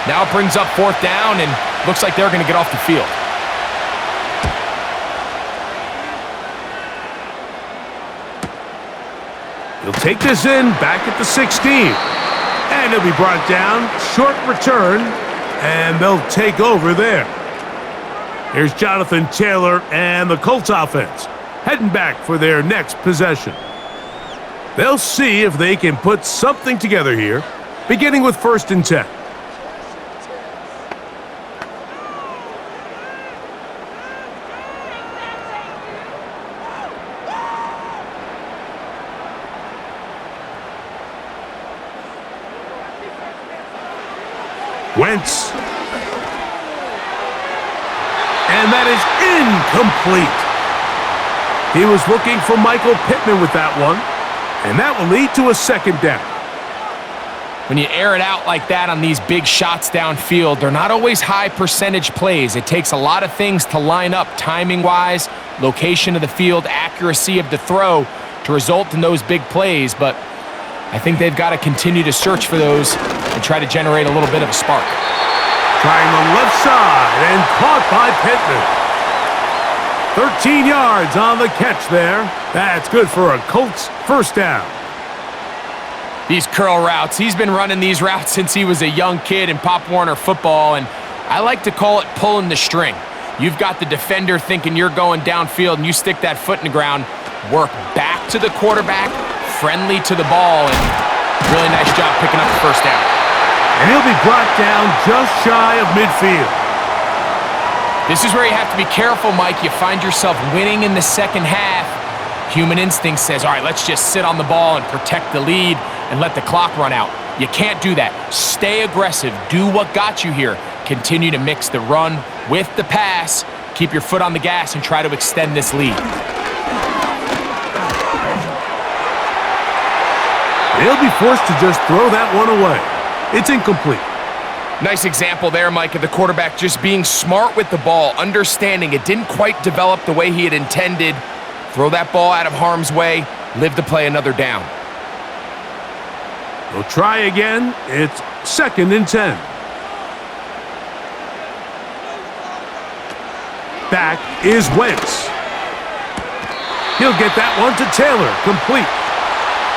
now it brings up fourth down, and looks like they're going to get off the field. He'll take this in back at the 16. And he'll be brought down. Short return. And they'll take over there. Here's Jonathan Taylor and the Colts offense heading back for their next possession. They'll see if they can put something together here, beginning with 1st and 10. Wentz. And that is incomplete. He was looking for Michael Pittman with that one, and that will lead to a 2nd down. When you air it out like that on these big shots downfield, they're not always high percentage plays. It takes a lot of things to line up timing-wise, location of the field, accuracy of the throw to result in those big plays, but I think they've got to continue to search for those and try to generate a little bit of a spark. Trying the left side and caught by Pittman. 13 yards on the catch there. That's good for a Colts 1st down. These curl routes, he's been running these routes since he was a young kid in Pop Warner football, and I like to call it pulling the string. You've got the defender thinking you're going downfield, and you stick that foot in the ground, work back to the quarterback, friendly to the ball, and really nice job picking up the 1st down. And he'll be brought down just shy of midfield. This is where you have to be careful, Mike. You find yourself winning in the 2nd half. Human instinct says, all right, let's just sit on the ball and protect the lead and let the clock run out. You can't do that. Stay aggressive. Do what got you here. Continue to mix the run with the pass. Keep your foot on the gas and try to extend this lead. He'll be forced to just throw that one away. It's incomplete. Nice example there, Mike, of the quarterback just being smart with the ball, understanding it didn't quite develop the way he had intended. Throw that ball out of harm's way, live to play another down. They'll try again. It's 2nd and 10. Back is Wentz. He'll get that one to Taylor, complete.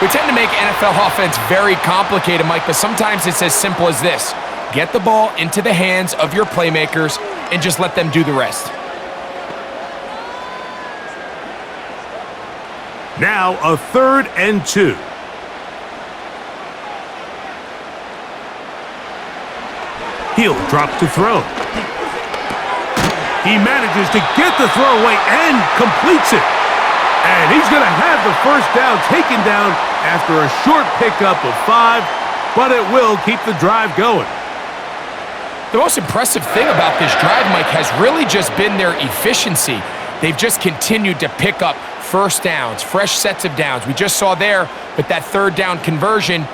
We tend to make NFL offense very complicated, Mike, but sometimes it's as simple as this. Get the ball into the hands of your playmakers and just let them do the rest. Now a 3rd and 2. He'll drop to throw. He manages to get the throw away and completes it. And he's going to have the 1st down taken down after a short pickup of 5, but it will keep the drive going. The most impressive thing about this drive, Mike, has really just been their efficiency. They've just continued to pick up 1st downs, fresh sets of downs. We just saw there with that 3rd down conversion,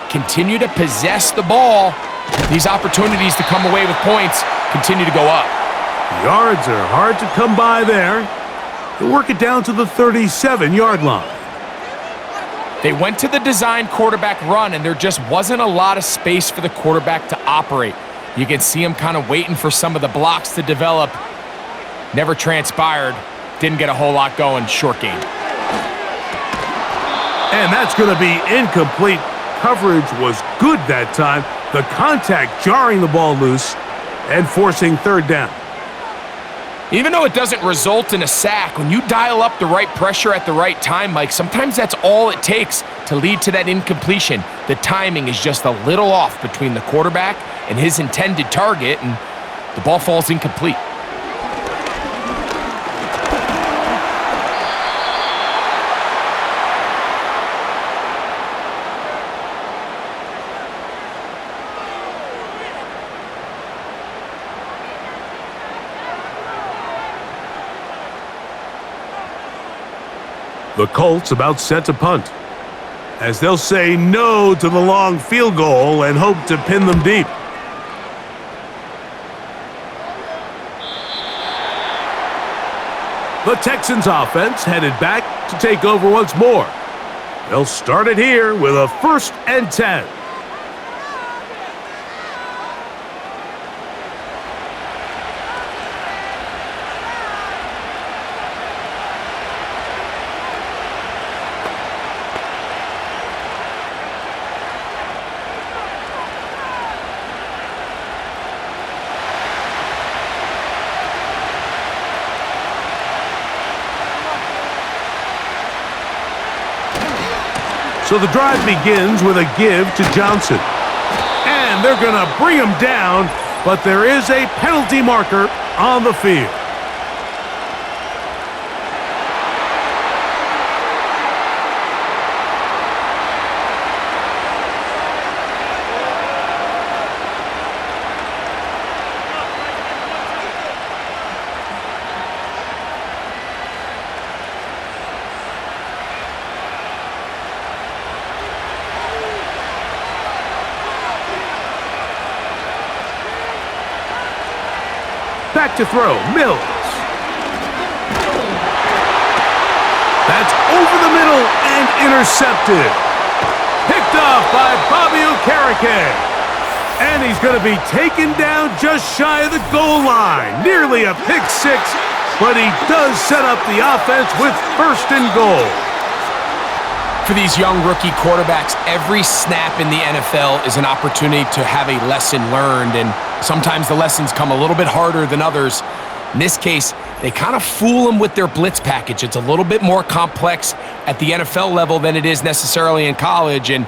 continue to possess the ball. These opportunities to come away with points continue to go up. Yards are hard to come by there. They'll work it down to the 37-yard line. They went to the design quarterback run, and there just wasn't a lot of space for the quarterback to operate. You can see him kind of waiting for some of the blocks to develop. Never transpired. Didn't get a whole lot going. Short game. And that's going to be incomplete. Coverage was good that time. The contact jarring the ball loose and forcing third down. Even though it doesn't result in a sack, when you dial up the right pressure at the right time, Mike, sometimes that's all it takes to lead to that incompletion. The timing is just a little off between the quarterback and his intended target, and the ball falls incomplete. The Colts about set to punt, as they'll say no to the long field goal and hope to pin them deep. The Texans offense headed back to take over once more. They'll start it here with a 1st and 10. So the drive begins with a give to Johnson. And they're going to bring him down, but there is a penalty marker on the field. Back to throw, Mills. That's over the middle and intercepted. Picked off by Bobby Okereke. And he's going to be taken down just shy of the goal line. Nearly a pick six, but he does set up the offense with 1st and goal. For these young rookie quarterbacks, every snap in the NFL is an opportunity to have a lesson learned, and sometimes the lessons come a little bit harder than others. In this case, they kind of fool them with their blitz package. It's a little bit more complex at the NFL level than it is necessarily in college, and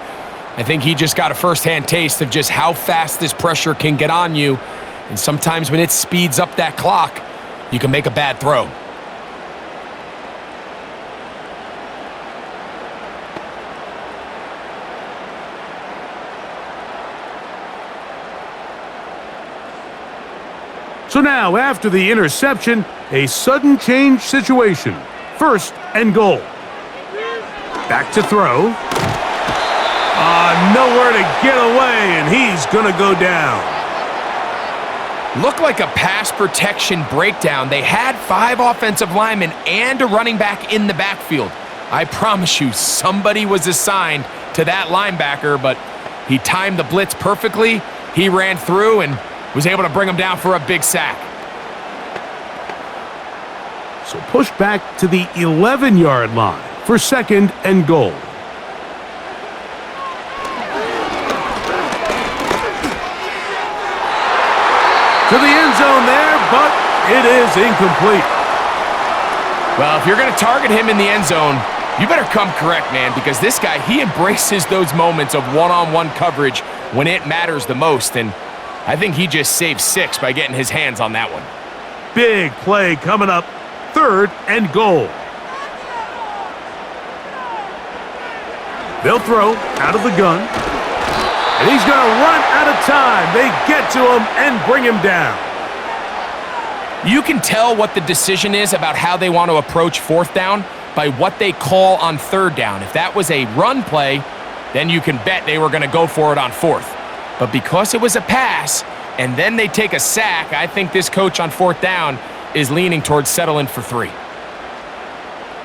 I think he just got a first-hand taste of just how fast this pressure can get on you, and sometimes when it speeds up that clock, you can make a bad throw. So now, after the interception, a sudden change situation. 1st and goal. Back to throw. Nowhere to get away, and he's going to go down. Looked like a pass protection breakdown. They had 5 offensive linemen and a running back in the backfield. I promise you, somebody was assigned to that linebacker, but he timed the blitz perfectly. He ran through and was able to bring him down for a big sack. So push back to the 11-yard line for 2nd and goal. To the end zone there, but it is incomplete. Well, if you're going to target him in the end zone, you better come correct, man, because this guy, he embraces those moments of one-on-one coverage when it matters the most, and I think he just saved 6 by getting his hands on that one. Big play coming up, 3rd and goal. They'll throw out of the gun. And he's going to run out of time. They get to him and bring him down. You can tell what the decision is about how they want to approach 4th down by what they call on 3rd down. If that was a run play, then you can bet they were going to go for it on 4th. But because it was a pass, and then they take a sack, I think this coach on 4th down is leaning towards settling for 3.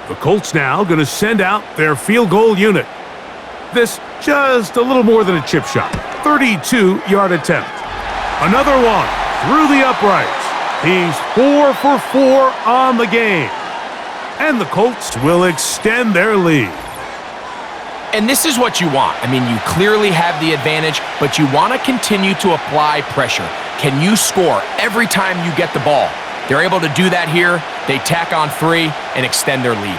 The Colts now going to send out their field goal unit. This just a little more than a chip shot. 32-yard attempt. Another one through the uprights. He's 4 for 4 on the game. And the Colts will extend their lead. And this is what you want. I mean, you clearly have the advantage, but you want to continue to apply pressure. Can you score every time you get the ball? They're able to do that here. They tack on 3 and extend their lead.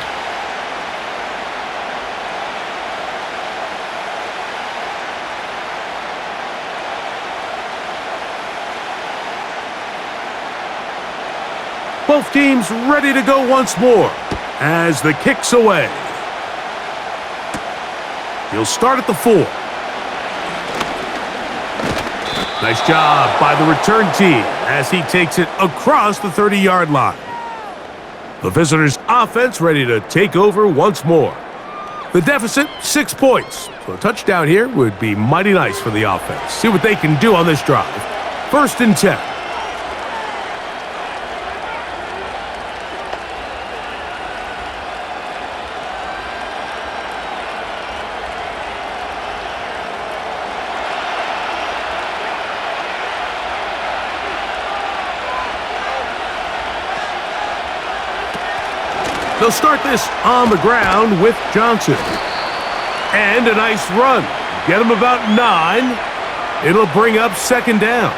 Both teams ready to go once more as the kick's away. He'll start at the 4. Nice job by the return team as he takes it across the 30-yard line. The visitors' offense ready to take over once more. The deficit, 6 points. So a touchdown here would be mighty nice for the offense. See what they can do on this drive. 1st and 10. They'll start this on the ground with Johnson. And a nice run. Get him about 9. It'll bring up 2nd down.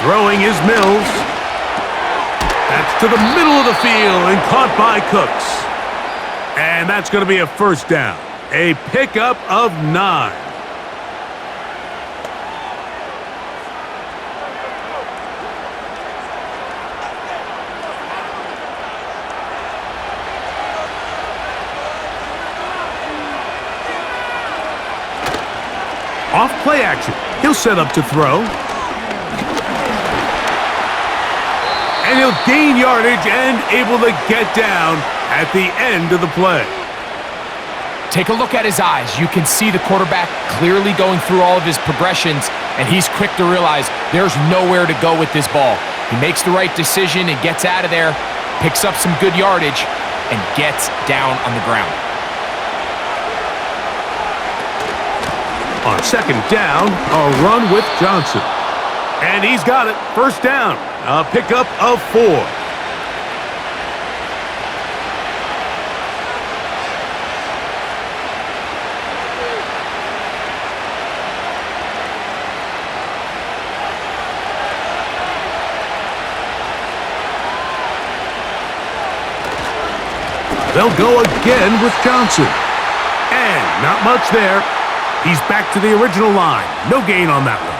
Throwing is Mills. That's to the middle of the field and caught by Cooks. And that's going to be a 1st down. A pickup of 9. Off play action. He'll set up to throw. And he'll gain yardage and able to get down at the end of the play. Take a look at his eyes. You can see the quarterback clearly going through all of his progressions, and he's quick to realize there's nowhere to go with this ball. He makes the right decision and gets out of there, picks up some good yardage, and gets down on the ground. On 2nd down, a run with Johnson. And he's got it. 1st down. A pickup of 4. They'll go again with Johnson. And not much there. He's back to the original line. No gain on that one.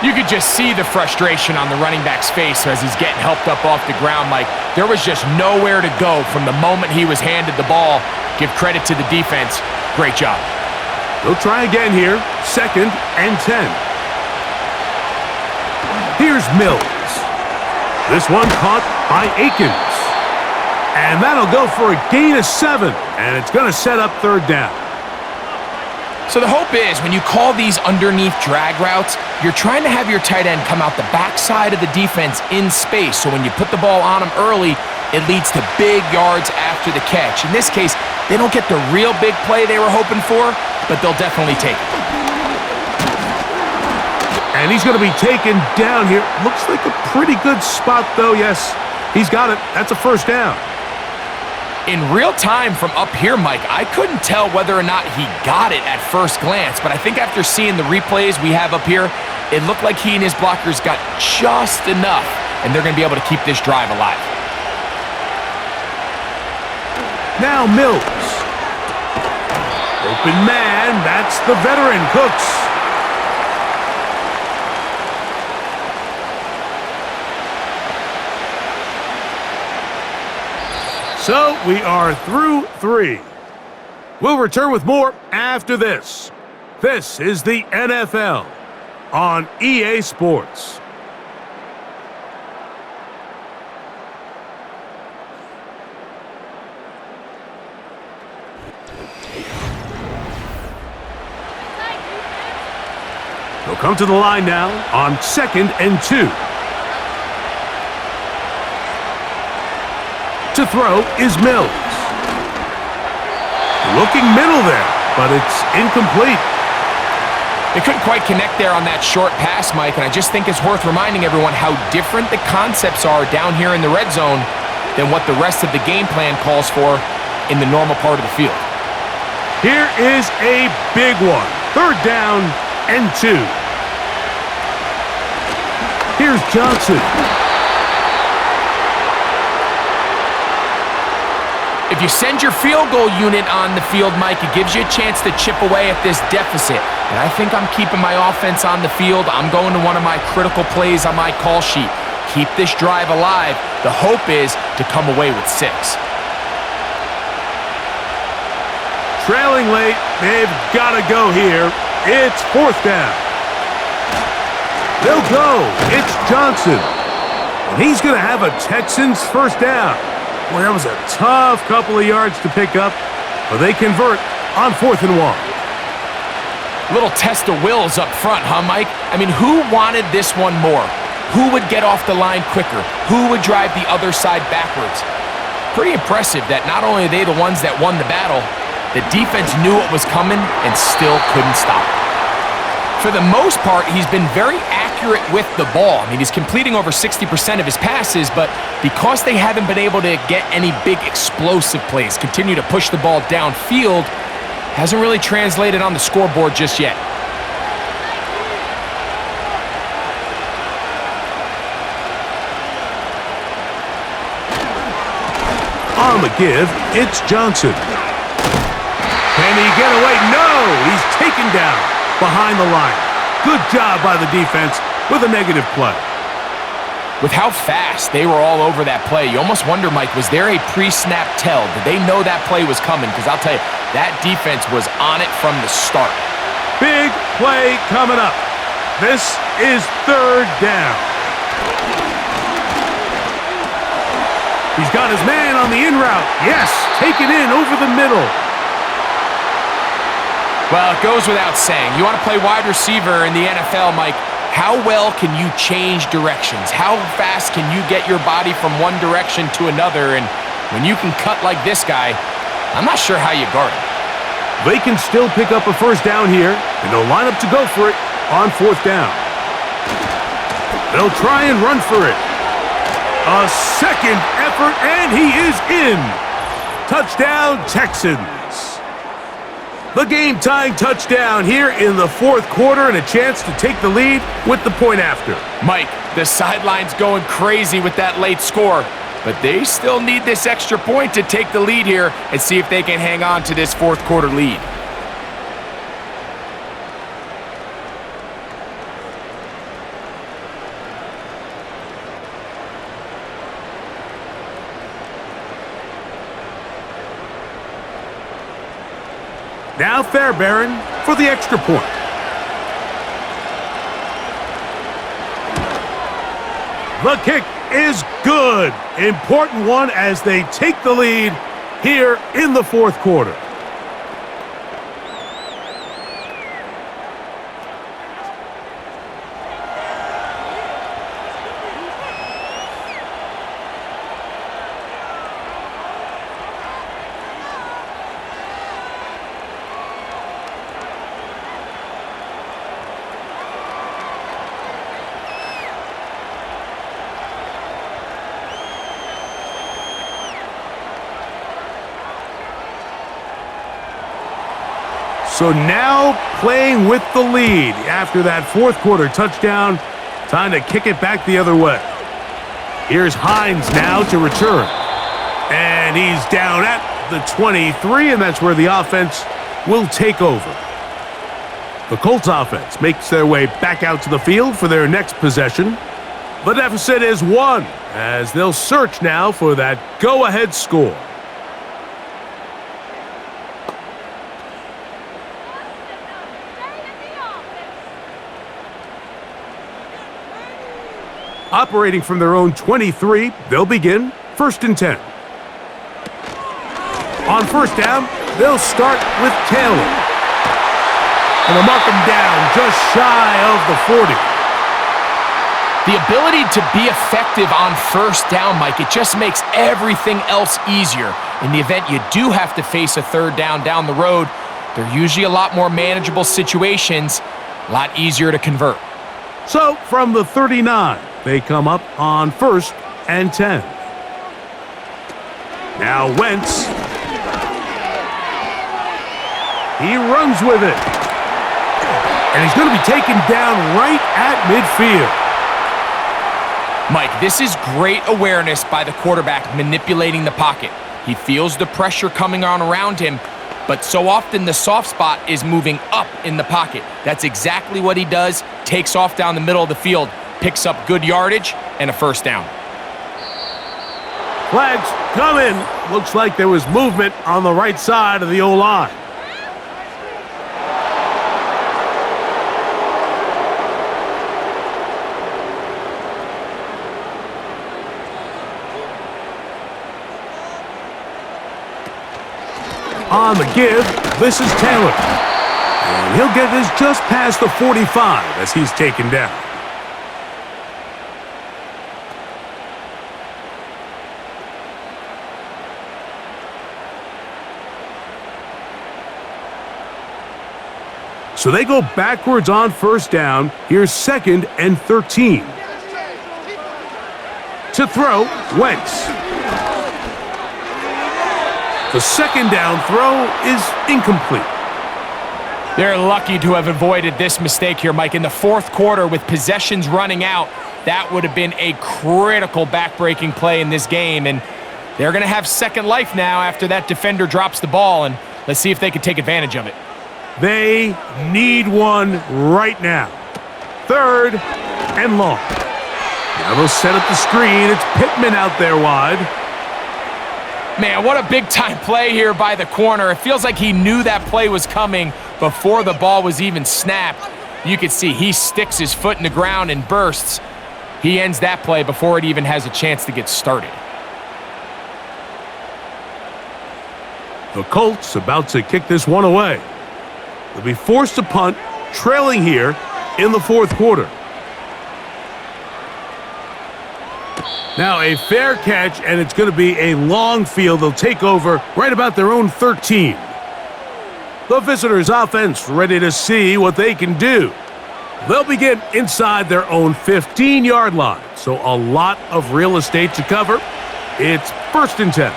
You could just see the frustration on the running back's face as he's getting helped up off the ground. Like, there was just nowhere to go from the moment he was handed the ball. Give credit to the defense. Great job. They'll try again here. 2nd and 10. Here's Mills. This one caught by Akins. And that'll go for a gain of 7. And it's going to set up 3rd down. So the hope is when you call these underneath drag routes, you're trying to have your tight end come out the backside of the defense in space. So when you put the ball on him early, it leads to big yards after the catch. In this case, they don't get the real big play they were hoping for, but they'll definitely take it. And he's going to be taken down here. Looks like a pretty good spot, though. Yes, he's got it. That's a 1st down. In real time from up here, Mike, I couldn't tell whether or not he got it at first glance, but I think after seeing the replays we have up here, it looked like he and his blockers got just enough, and they're going to be able to keep this drive alive. Now Mills. Open man, that's the veteran Cooks. So we are through 3. We'll return with more after this. This is the NFL on EA Sports. They'll come to the line now on 2nd and 2. To throw is Mills. Looking middle there, but it's incomplete. They couldn't quite connect there on that short pass, Mike, and I just think it's worth reminding everyone how different the concepts are down here in the red zone than what the rest of the game plan calls for in the normal part of the field. Here is a big one. 3rd down and 2. Here's Johnson. If you send your field goal unit on the field, Mike, it gives you a chance to chip away at this deficit. And I think I'm keeping my offense on the field. I'm going to one of my critical plays on my call sheet. Keep this drive alive. The hope is to come away with 6. Trailing late, they've got to go here. It's 4th down. They'll go. It's Johnson. And he's going to have a Texans 1st down. Boy, that was a tough couple of yards to pick up, but they convert on 4th and 1. Little test of wills up front, huh, Mike? I mean, who wanted this one more? Who would get off the line quicker? Who would drive the other side backwards? Pretty impressive that not only are they the ones that won the battle, the defense knew what was coming and still couldn't stop it. For the most part, he's been very accurate with the ball. I mean, he's completing over 60% of his passes, but because they haven't been able to get any big explosive plays, continue to push the ball downfield, hasn't really translated on the scoreboard just yet. On the give, it's Johnson. Can he get away? No! He's taken down behind the line. Good job by the defense with a negative play. With how fast they were all over that play, you almost wonder, Mike, was there a pre-snap tell? Did they know that play was coming? Because I'll tell you, that defense was on it from the start. Big play coming up. This is 3rd down. He's got his man on the in route. Yes, taken in over the middle. Well, it goes without saying. You want to play wide receiver in the NFL, Mike, how well can you change directions? How fast can you get your body from one direction to another? And when you can cut like this guy, I'm not sure how you guard him. They can still pick up a 1st down here, and they'll line up to go for it on 4th down. They'll try and run for it. A 2nd effort, and he is in. Touchdown, Texans. The game-tying touchdown here in the 4th quarter and a chance to take the lead with the point after. Mike, the sideline's going crazy with that late score, but they still need this extra point to take the lead here and see if they can hang on to this 4th quarter lead. Now Fairbairn for the extra point. The kick is good. Important one as they take the lead here in the 4th quarter. So now playing with the lead after that 4th quarter touchdown. Time to kick it back the other way. Here's Hines now to return. And he's down at the 23, and that's where the offense will take over. The Colts offense makes their way back out to the field for their next possession. The deficit is 1 as they'll search now for that go-ahead score. Operating from their own 23, they'll begin 1st and 10. On 1st down, they'll start with Taylor. And they'll mark him down just shy of the 40. The ability to be effective on first down, Mike, it just makes everything else easier. In the event you do have to face a third down the road, they're usually a lot more manageable situations, a lot easier to convert. So from the 39, they come up on 1st and 10. Now Wentz. He runs with it. And he's going to be taken down right at midfield. Mike, this is great awareness by the quarterback manipulating the pocket. He feels the pressure coming on around him, but so often the soft spot is moving up in the pocket. That's exactly what he does. Takes off down the middle of the field, picks up good yardage, and a first down. Flags come in. Looks like there was movement on the right side of the O-line. On the give, this is Taylor. And he'll get this just past the 45 as he's taken down. So they go backwards on first down. Here's 2nd and 13. To throw, Wentz. The 2nd down throw is incomplete. They're lucky to have avoided this mistake here, Mike. In the 4th quarter, with possessions running out, that would have been a critical back-breaking play in this game. And they're going to have second life now after that defender drops the ball. And let's see if they can take advantage of it. They need one right now. 3rd and long. Now they'll set up the screen. It's Pittman out there wide. Man, what a big-time play here by the corner. It feels like he knew that play was coming before the ball was even snapped. You can see he sticks his foot in the ground and bursts. He ends that play before it even has a chance to get started. The Colts about to kick this one away. They'll be forced to punt, trailing here in the 4th quarter. Now a fair catch, and it's going to be a long field. They'll take over right about their own 13. The visitors' offense ready to see what they can do. They'll begin inside their own 15-yard line, so a lot of real estate to cover. It's 1st and 10.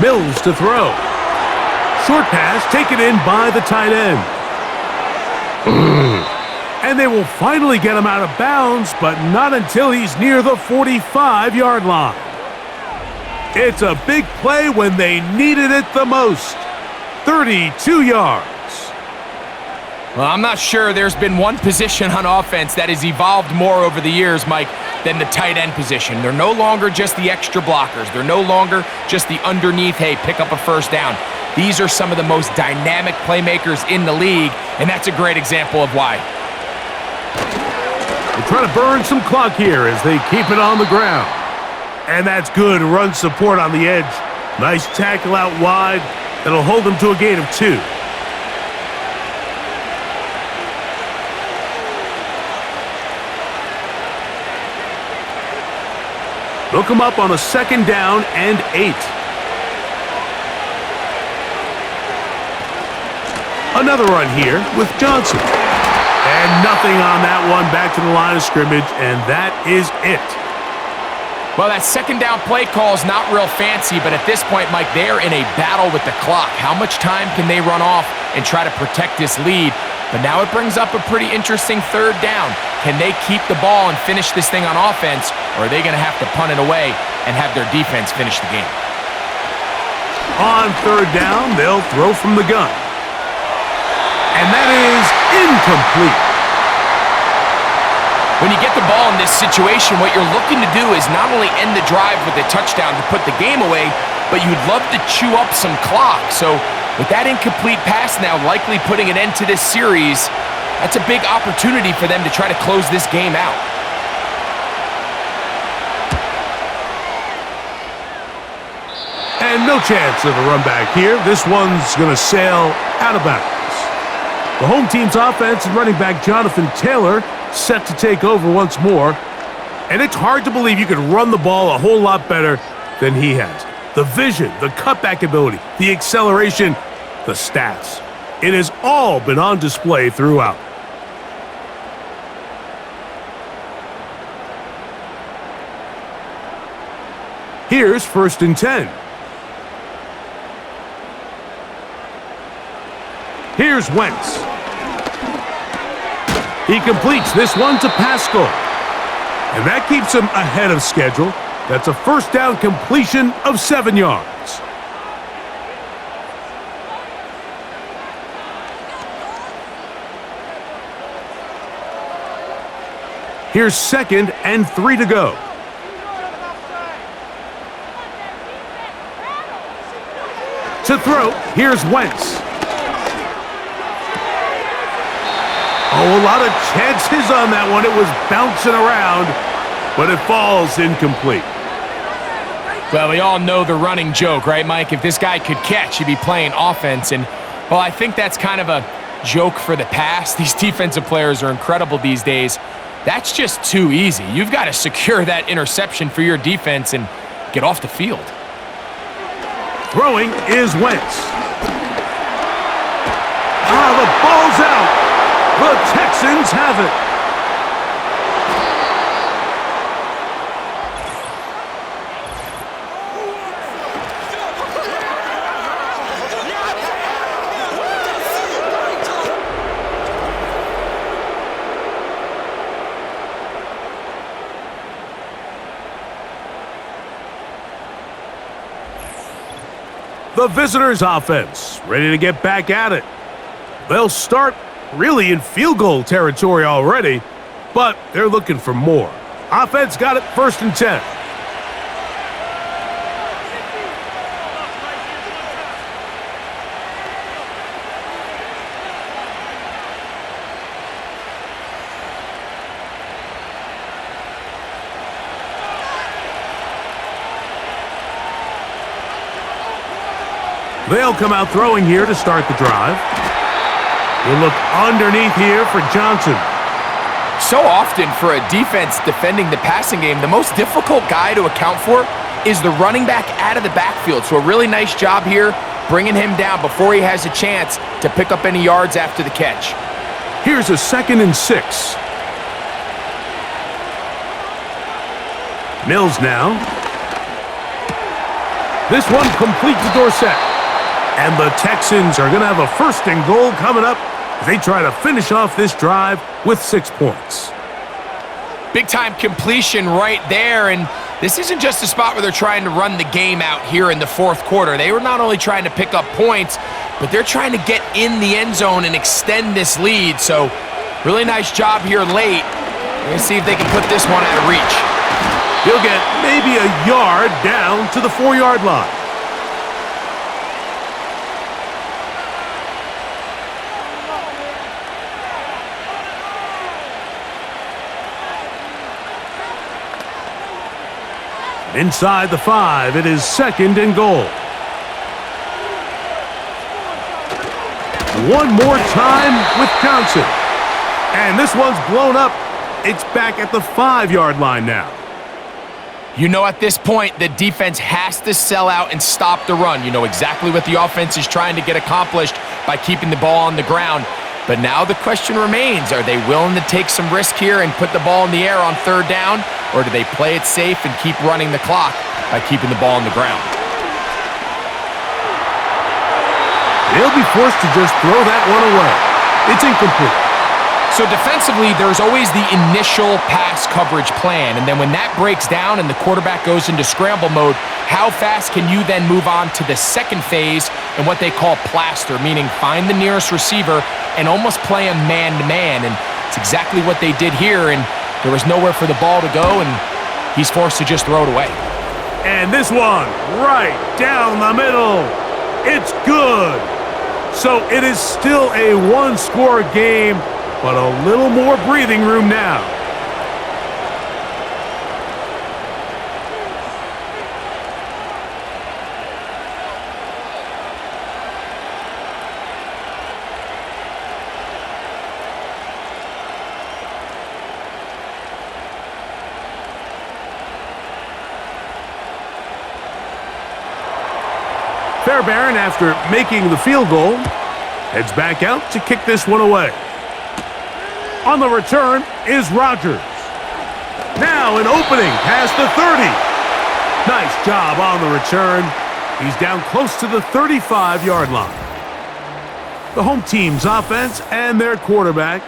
Mills to throw. Short pass taken in by the tight end. And they will finally get him out of bounds, but not until he's near the 45-yard line. It's a big play when they needed it the most. 32 yards. Well, I'm not sure there's been one position on offense that has evolved more over the years, Mike, than the tight end position. They're no longer just the extra blockers. They're no longer just the underneath, hey, pick up a first down. These are some of the most dynamic playmakers in the league, and that's a great example of why. They try to burn some clock here as they keep it on the ground. And that's good run support on the edge. Nice tackle out wide. That'll hold them to a gain of 2. They'll come up on a 2nd down and 8. Another run here with Johnson. And nothing on that one, back to the line of scrimmage, and that is it. Well, that 2nd down play call is not real fancy, but at this point, Mike, they're in a battle with the clock. How much time can they run off and try to protect this lead? But now it brings up a pretty interesting 3rd down. Can they keep the ball and finish this thing on offense, or are they going to have to punt it away and have their defense finish the game? On 3rd down, they'll throw from the gun. And that is incomplete. When you get the ball in this situation, what you're looking to do is not only end the drive with a touchdown to put the game away, but you'd love to chew up some clock. So With that incomplete pass now likely putting an end to this series, that's a big opportunity for them to try to close this game out. And no chance of a run back here. This one's going to sail out of bounds. The home team's offense and running back Jonathan Taylor set to take over once more. And it's hard to believe you could run the ball a whole lot better than he has. The vision, the cutback ability, the acceleration, the stats. It has all been on display throughout. Here's 1st and 10. Here's Wentz. He completes this one to Pascal. And that keeps him ahead of schedule. That's a 1st down completion of 7 yards. Here's 2nd and 3 to go. To throw, here's Wentz. Oh, a lot of chances on that one. It was bouncing around, but it falls incomplete. Well, we all know the running joke, right, Mike? If this guy could catch, he'd be playing offense. And, well, I think that's kind of a joke for the past. These defensive players are incredible these days. That's just too easy. You've got to secure that interception for your defense and get off the field. Throwing is Wentz. Ah, the ball's out. The Texans have it. The visitors' offense ready to get back at it. They'll start really in field goal territory already, but they're looking for more. Offense got it 1st and 10. They'll come out throwing here to start the drive. He'll look underneath here for Johnson. So often for a defense defending the passing game, the most difficult guy to account for is the running back out of the backfield. So a really nice job here bringing him down before he has a chance to pick up any yards after the catch. Here's a 2nd and 6. Mills now. This one complete to Dorsett. And the Texans are going to have a 1st and goal coming up as they try to finish off this drive with 6 points. Big-time completion right there, and this isn't just a spot where they're trying to run the game out here in the 4th quarter. They were not only trying to pick up points, but they're trying to get in the end zone and extend this lead. So really nice job here late. We're going to see if they can put this one out of reach. He'll get maybe a yard down to the 4-yard line. Inside the 5, it is 2nd and goal. One more time with Johnson. And this one's blown up. It's back at the 5-yard line now. You know at this point, the defense has to sell out and stop the run. You know exactly what the offense is trying to get accomplished by keeping the ball on the ground. But now the question remains, are they willing to take some risk here and put the ball in the air on 3rd down? Or do they play it safe and keep running the clock by keeping the ball on the ground? They'll be forced to just throw that one away. It's incomplete. So defensively, there's always the initial pass coverage plan. And then when that breaks down and the quarterback goes into scramble mode, how fast can you then move on to the 2nd phase and what they call plaster, meaning find the nearest receiver and almost play him man-to-man. And it's exactly what they did here. And there was nowhere for the ball to go, and he's forced to just throw it away. And this one, right down the middle. It's good. So it is still a one-score game, but a little more breathing room now. Fairbairn, after making the field goal, heads back out to kick this one away. On the return is Rodgers. Now an opening past the 30. Nice job on the return. He's down close to the 35-yard line. The home team's offense and their quarterback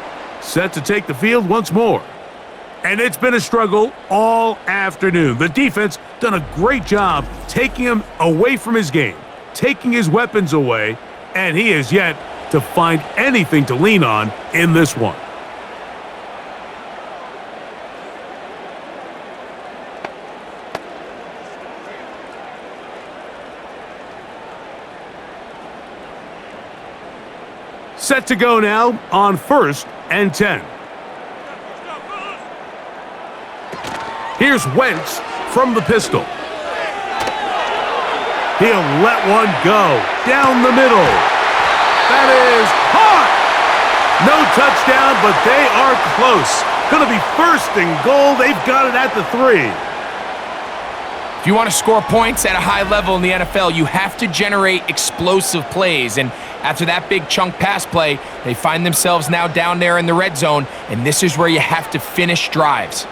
set to take the field once more. And it's been a struggle all afternoon. The defense done a great job taking him away from his game, taking his weapons away, and he has yet to find anything to lean on in this one. Set to go now on 1st and 10. Here's Wentz from the pistol. He'll let one go down the middle. That is caught. No touchdown, but they are close. Going to be 1st and goal. They've got it at the 3. If you want to score points at a high level in the NFL, you have to generate explosive plays. And after that big chunk pass play, they find themselves now down there in the red zone, and this is where you have to finish drives.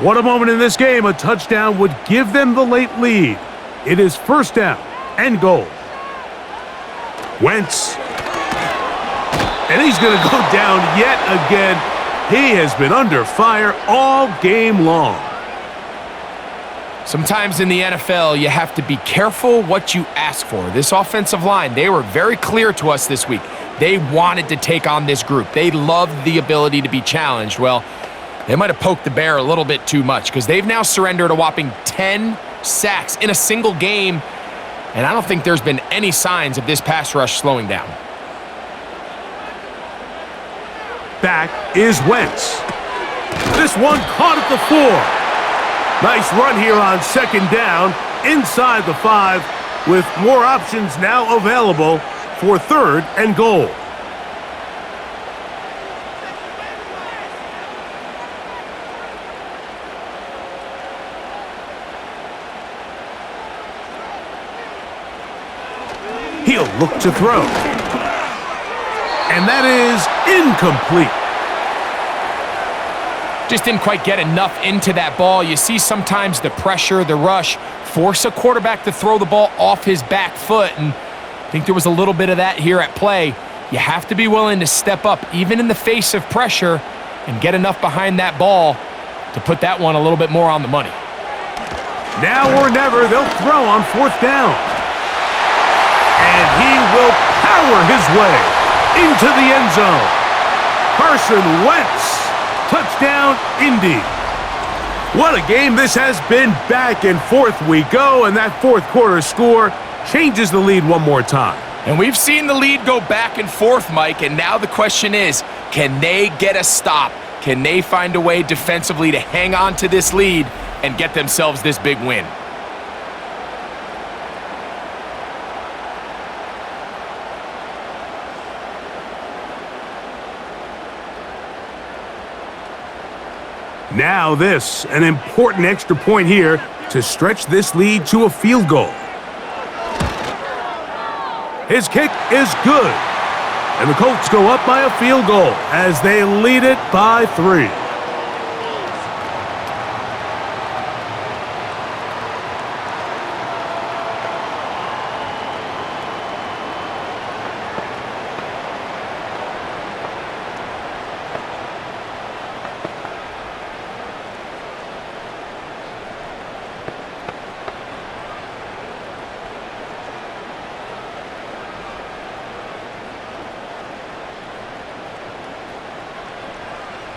What a moment in this game. A touchdown would give them the late lead. It is 1st down and goal. Wentz. And he's going to go down yet again. He has been under fire all game long. Sometimes in the NFL, you have to be careful what you ask for. This offensive line, they were very clear to us this week. They wanted to take on this group. They loved the ability to be challenged. Well, they might have poked the bear a little bit too much because they've now surrendered a whopping 10 sacks in a single game, and I don't think there's been any signs of this pass rush slowing down. Back is Wentz. This one caught at the 4. Nice run here on 2nd down inside the 5 with more options now available for 3rd and goal. He'll look to throw. And that is incomplete. Just didn't quite get enough into that ball. You see sometimes the pressure, the rush, force a quarterback to throw the ball off his back foot, and I think there was a little bit of that here at play. You have to be willing to step up, even in the face of pressure, and get enough behind that ball to put that one a little bit more on the money. Now or never, they'll throw on 4th down. And he will power his way into the end zone. Carson Wentz. Touchdown, Indy. What a game this has been. Back and forth we go, and that 4th quarter score changes the lead one more time. And we've seen the lead go back and forth, Mike, and now the question is, can they get a stop? Can they find a way defensively to hang on to this lead and get themselves this big win? Now this, an important extra point here to stretch this lead to a field goal. His kick is good, and the Colts go up by a field goal as they lead it by 3.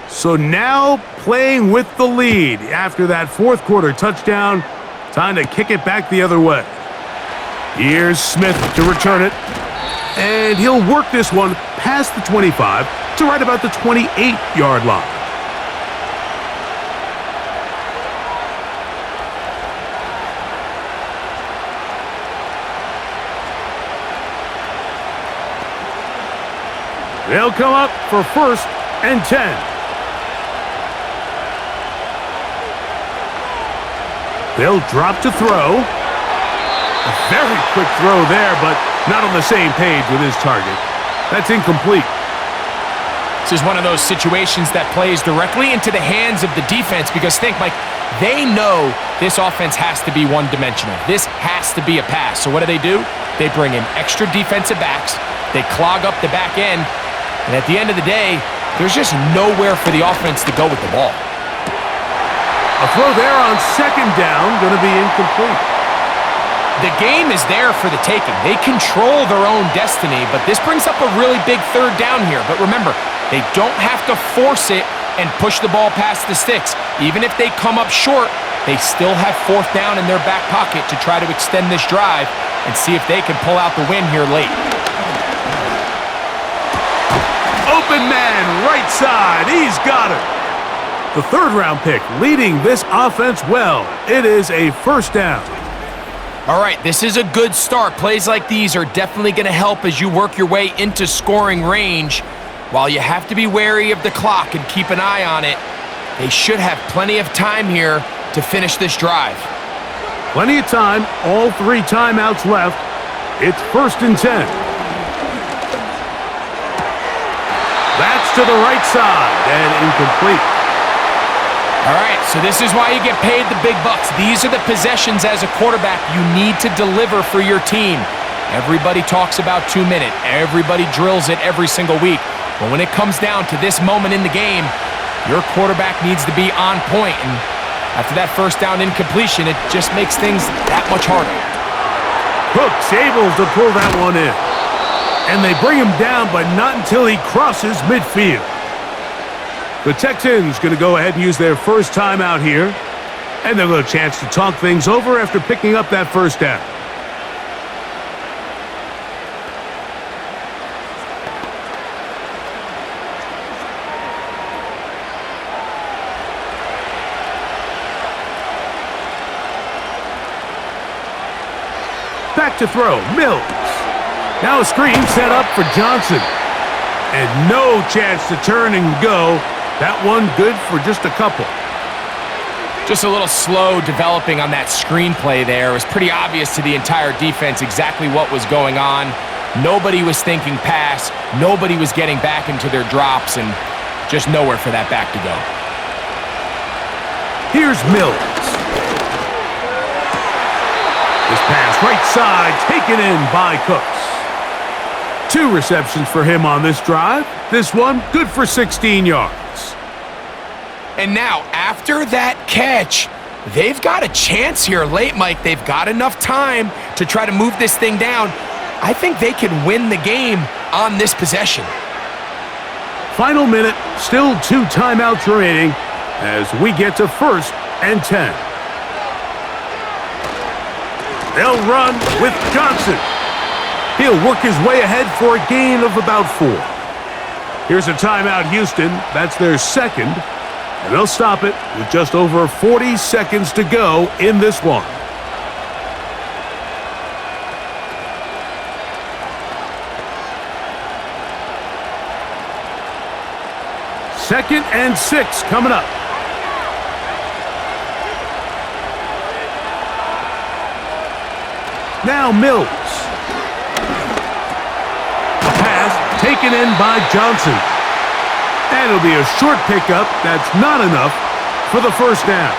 So now playing with the lead after that 4th quarter touchdown Time to kick it back the other way. Here's Smith to return it. And he'll work this one past the 25 to right about the 28-yard line. They'll come up for 1st and 10. They'll drop to throw. A very quick throw there, but not on the same page with his target. That's incomplete. This is one of those situations that plays directly into the hands of the defense because think, Mike, they know this offense has to be one-dimensional. This has to be a pass. So what do? They bring in extra defensive backs. They clog up the back end. And at the end of the day, there's just nowhere for the offense to go with the ball. A throw there on 2nd down, going to be incomplete. The game is there for the taking. They control their own destiny, but this brings up a really big 3rd down here. But remember, they don't have to force it and push the ball past the sticks. Even if they come up short, they still have 4th down in their back pocket to try to extend this drive and see if they can pull out the win here late. Open man, right side. He's got it. The 3rd-round pick leading this offense well. It is a 1st down. All right, this is a good start. Plays like these are definitely going to help as you work your way into scoring range. While you have to be wary of the clock and keep an eye on it, they should have plenty of time here to finish this drive. Plenty of time. All 3 timeouts left. It's 1st and 10. That's to the right side and incomplete. All right, so this is why you get paid the big bucks. These are the possessions as a quarterback you need to deliver for your team. Everybody talks about 2-minute. Everybody drills it every single week. But when it comes down to this moment in the game, your quarterback needs to be on point. And after that 1st down incompletion, it just makes things that much harder. Cook's able to pull that one in. And they bring him down, but not until he crosses midfield. The Texans going to go ahead and use their 1st timeout here. And they'll get a chance to talk things over after picking up that 1st down. Back to throw, Mills. Now a screen set up for Johnson. And no chance to turn and go. That one good for just a couple. Just a little slow developing on that screenplay there. It was pretty obvious to the entire defense exactly what was going on. Nobody was thinking pass. Nobody was getting back into their drops, and just nowhere for that back to go. Here's Mills. This pass right side taken in by Cooks. 2 receptions for him on this drive. This one good for 16 yards. And now, after that catch, they've got a chance here late, Mike. They've got enough time to try to move this thing down. I think they can win the game on this possession. Final minute, still 2 timeouts remaining as we get to 1st and 10. They'll run with Johnson. He'll work his way ahead for a gain of about 4. Here's a timeout, Houston. That's their 2nd. And they'll stop it with just over 40 seconds to go in this one. Second and 6 coming up. Now Mills. A pass taken in by Johnson. And it'll be a short pickup. That's not enough for the 1st down.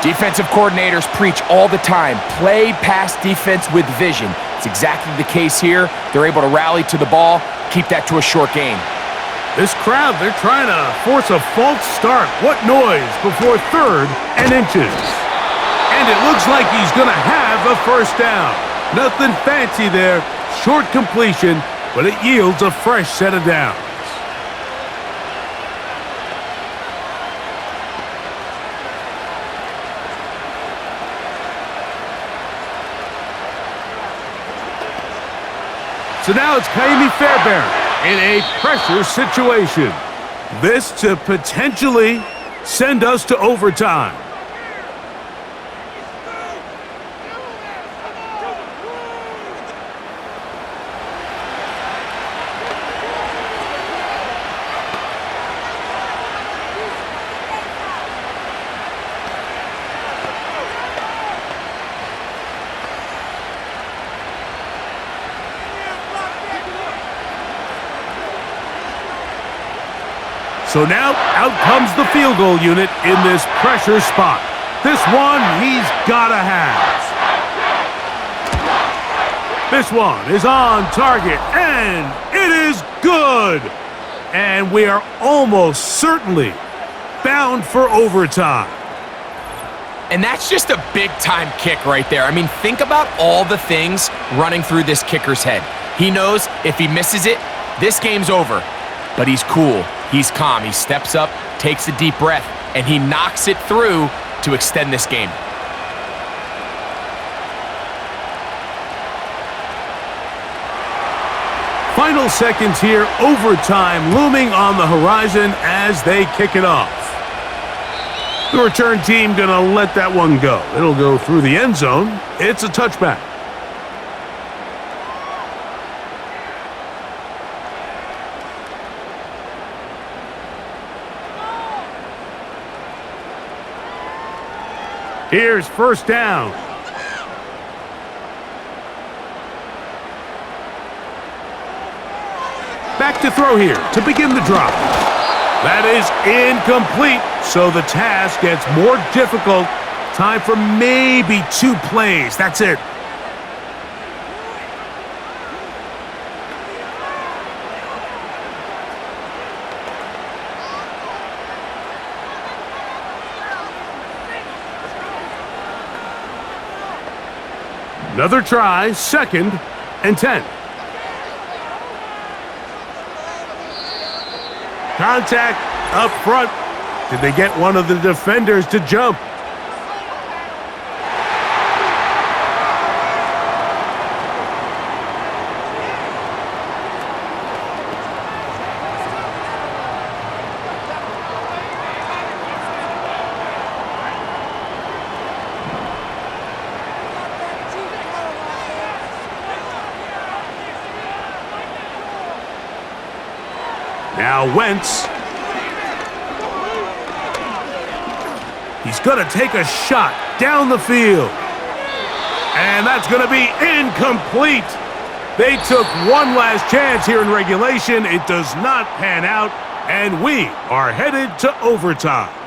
Defensive coordinators preach all the time, play pass defense with vision. It's exactly the case here. They're able to rally to the ball, keep that to a short gain. This crowd, they're trying to force a false start. What noise before 3rd and inches. And it looks like he's going to have a 1st down. Nothing fancy there. Short completion, but it yields a fresh set of downs. So now it's Kaimi Fairbairn in a pressure situation. This to potentially send us to overtime. So now, out comes the field goal unit in this pressure spot. This one, he's gotta have. This one is on target, and it is good. And we are almost certainly bound for overtime. And that's just a big-time kick right there. I mean, think about all the things running through this kicker's head. He knows if he misses it, this game's over. But he's cool. He's calm. He steps up, takes a deep breath, and he knocks it through to extend this game. Final seconds here, overtime looming on the horizon as they kick it off. The return team gonna let that one go. It'll go through the end zone. It's a touchback. Here's first down. Back to throw here to begin the drop. That is incomplete, so the task gets more difficult. Time for maybe 2 plays. That's it. Another try, 2nd and 10. Contact up front. Did they get one of the defenders to jump? Now Wentz. He's going to take a shot down the field. And that's going to be incomplete. They took one last chance here in regulation. It does not pan out, and we are headed to overtime.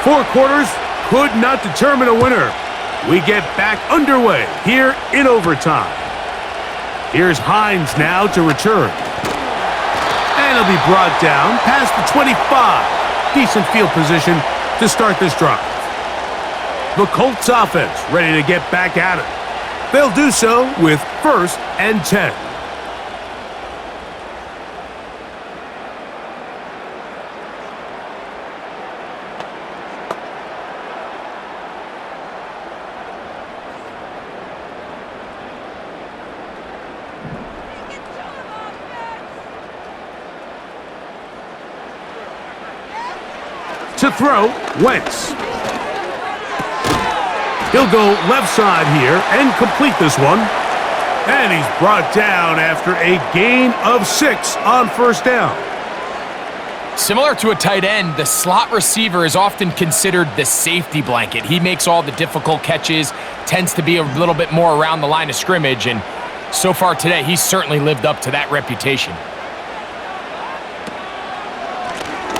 Four quarters could not determine a winner. We get back underway here in overtime. Here's Hines now to return. And he'll be brought down past the 25. Decent field position to start this drive. The Colts offense ready to get back at it. They'll do so with 1st and 10. To throw, Wentz. He'll go left side here and complete this one. And he's brought down after a gain of 6 on 1st down. Similar to a tight end, the slot receiver is often considered the safety blanket. He makes all the difficult catches, tends to be a little bit more around the line of scrimmage, and so far today, he's certainly lived up to that reputation.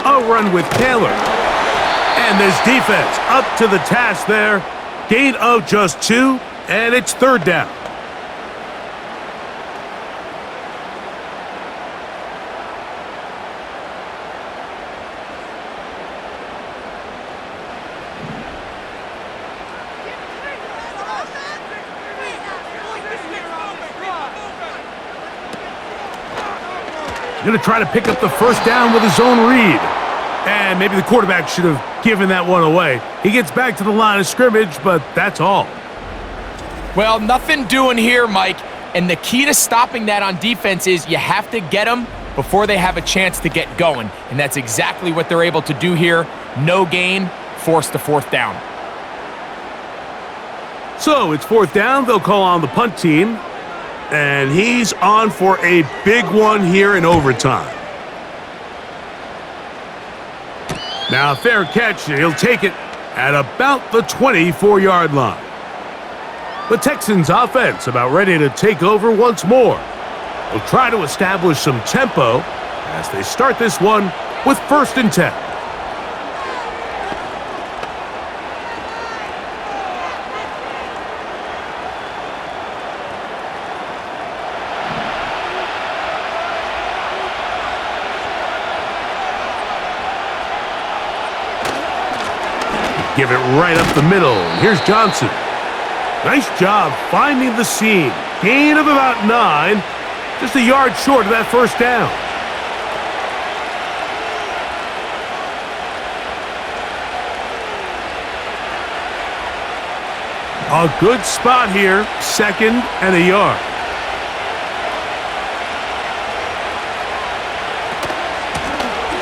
A run with Taylor. And this defense up to the task there. Gain of just 2, and it's third down. Going to try to pick up the first down with his own read. And maybe the quarterback should have given that one away. He gets back to the line of scrimmage, but that's all. Well, nothing doing here, Mike. And the key to stopping that on defense is you have to get them before they have a chance to get going. And that's exactly what they're able to do here. No gain, forced to fourth down. So it's fourth down. They'll call on the punt team. And he's on for a big one here in overtime. Now, a fair catch, and he'll take it at about the 24-yard line. The Texans offense about ready to take over once more. They'll try to establish some tempo as they start this one with 1st and 10. Give it right up the middle. Here's Johnson. Nice job finding the seam. Gain of about 9. Just a yard short of that first down. A good spot here. 2nd and a yard.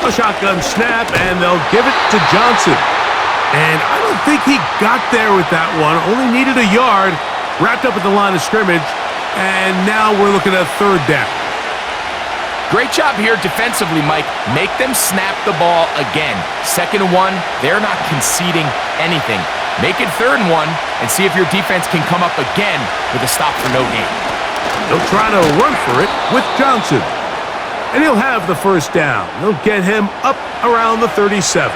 A shotgun snap, and they'll give it to Johnson. And I don't think he got there with that one. Only needed a yard. Wrapped up at the line of scrimmage. And now we're looking at 3rd down. Great job here defensively, Mike. Make them snap the ball again. 2nd and 1, they're not conceding anything. Make it 3rd and 1 and see if your defense can come up again with a stop for no gain. They'll try to run for it with Johnson. And he'll have the first down. They'll get him up around the 37.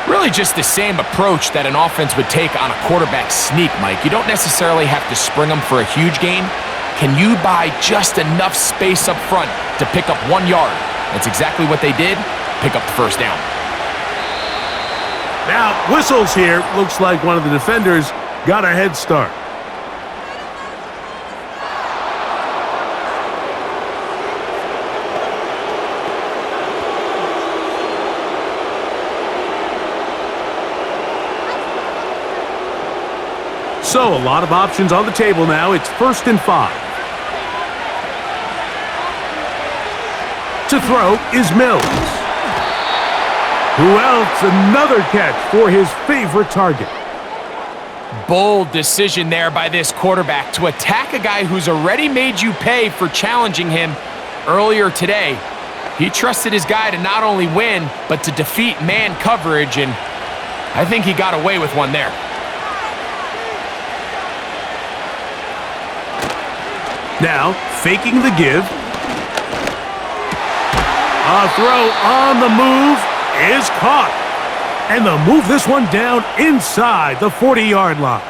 Really just the same approach that an offense would take on a quarterback sneak, Mike. You don't necessarily have to spring them for a huge gain. Can you buy just enough space up front to pick up 1 yard? That's exactly what they did. Pick up the first down. Now, whistles here. Looks like one of the defenders got a head start. So, a lot of options on the table now. It's 1st and 5. To throw is Mills. Who else? Another catch for his favorite target. Bold decision there by this quarterback to attack a guy who's already made you pay for challenging him earlier today. He trusted his guy to not only win, but to defeat man coverage, and I think he got away with one there. Now, faking the give. A throw on the move is caught. And they'll move this one down inside the 40-yard line.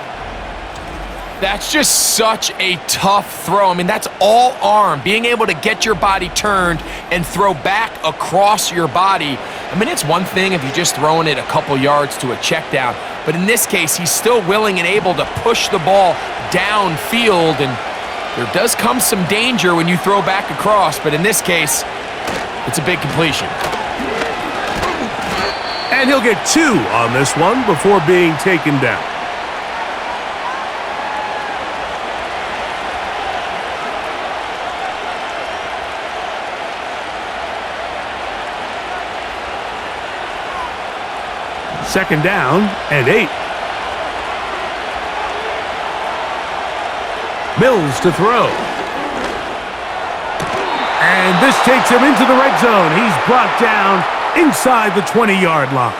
That's just such a tough throw. I mean, that's all arm. Being able to get your body turned and throw back across your body. I mean, it's one thing if you're just throwing it a couple yards to a check down. But in this case, he's still willing and able to push the ball downfield, and there does come some danger when you throw back across, but in this case, it's a big completion. And he'll get 2 on this one before being taken down. Second down and 8. Mills to throw. And And this takes him into the red zone. He's brought down inside the 20-yard line.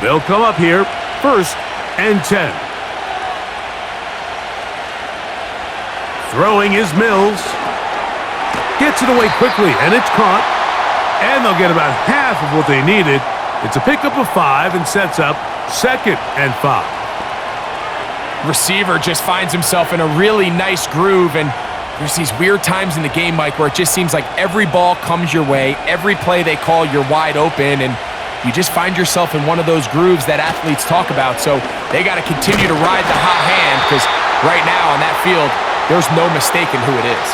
They'll come up here, 1st and 10. Throwing is Mills. Gets it away quickly, and it's caught. And they'll get about half of what they needed. It's a pickup of 5 and sets up 2nd and 5. Receiver just finds himself in a really nice groove, and there's these weird times in the game, Mike, where it just seems like every ball comes your way, every play they call, you're wide open, and you just find yourself in one of those grooves that athletes talk about. So they got to continue to ride the hot hand, because right now on that field, there's no mistaking who it is.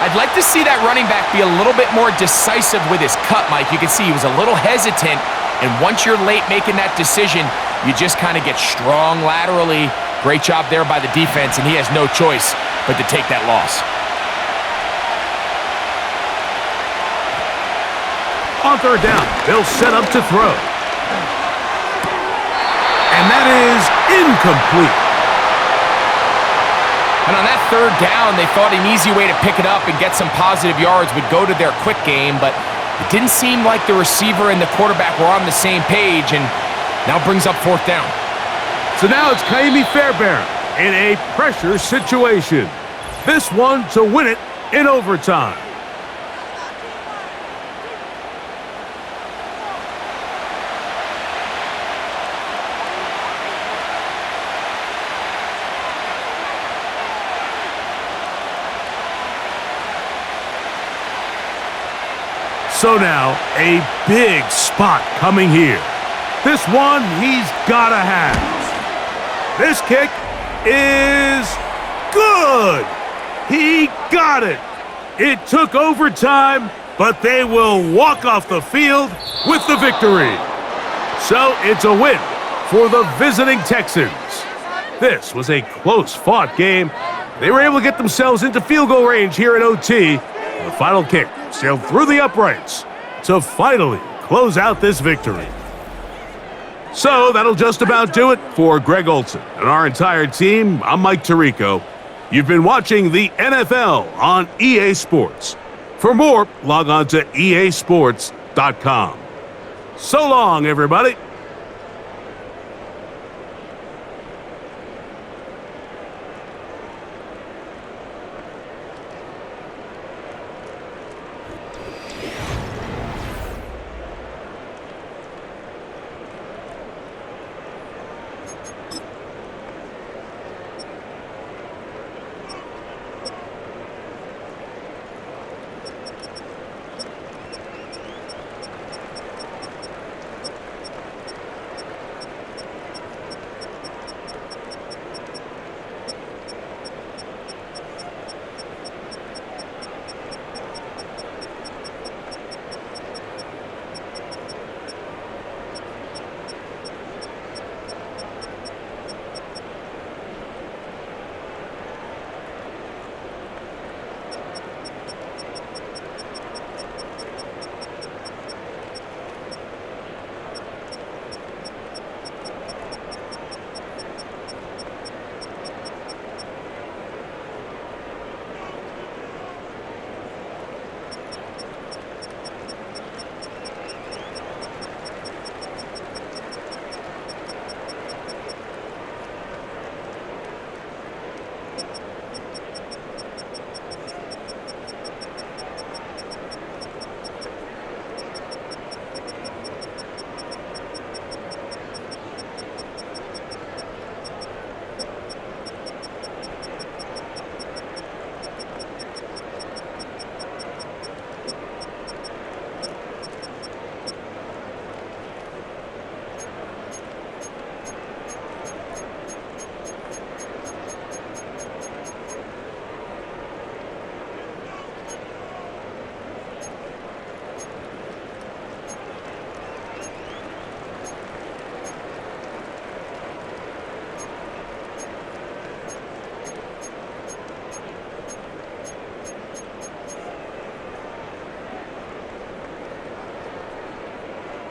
I'd like to see that running back be a little bit more decisive with his cut, Mike. You can see he was a little hesitant, and once you're late making that decision, you just kind of get strong laterally. Great job there by the defense, and he has no choice but to take that loss. On 3rd down, they'll set up to throw. And that is incomplete. And on that 3rd down, they thought an easy way to pick it up and get some positive yards would go to their quick game, but it didn't seem like the receiver and the quarterback were on the same page, and now brings up 4th down. So now it's Kaimi Fairbairn in a pressure situation. This one to win it in overtime. So now, a big spot coming here. This one he's gotta have. This kick is good. He got it. It took overtime, but they will walk off the field with the victory. So it's a win for the visiting Texans. This was a close-fought game. They were able to get themselves into field goal range here at OT. The final kick sailed through the uprights to finally close out this victory. So that'll just about do it for Greg Olson and our entire team. I'm Mike Tirico. You've been watching the NFL on EA Sports. For more, log on to easports.com. So long, everybody.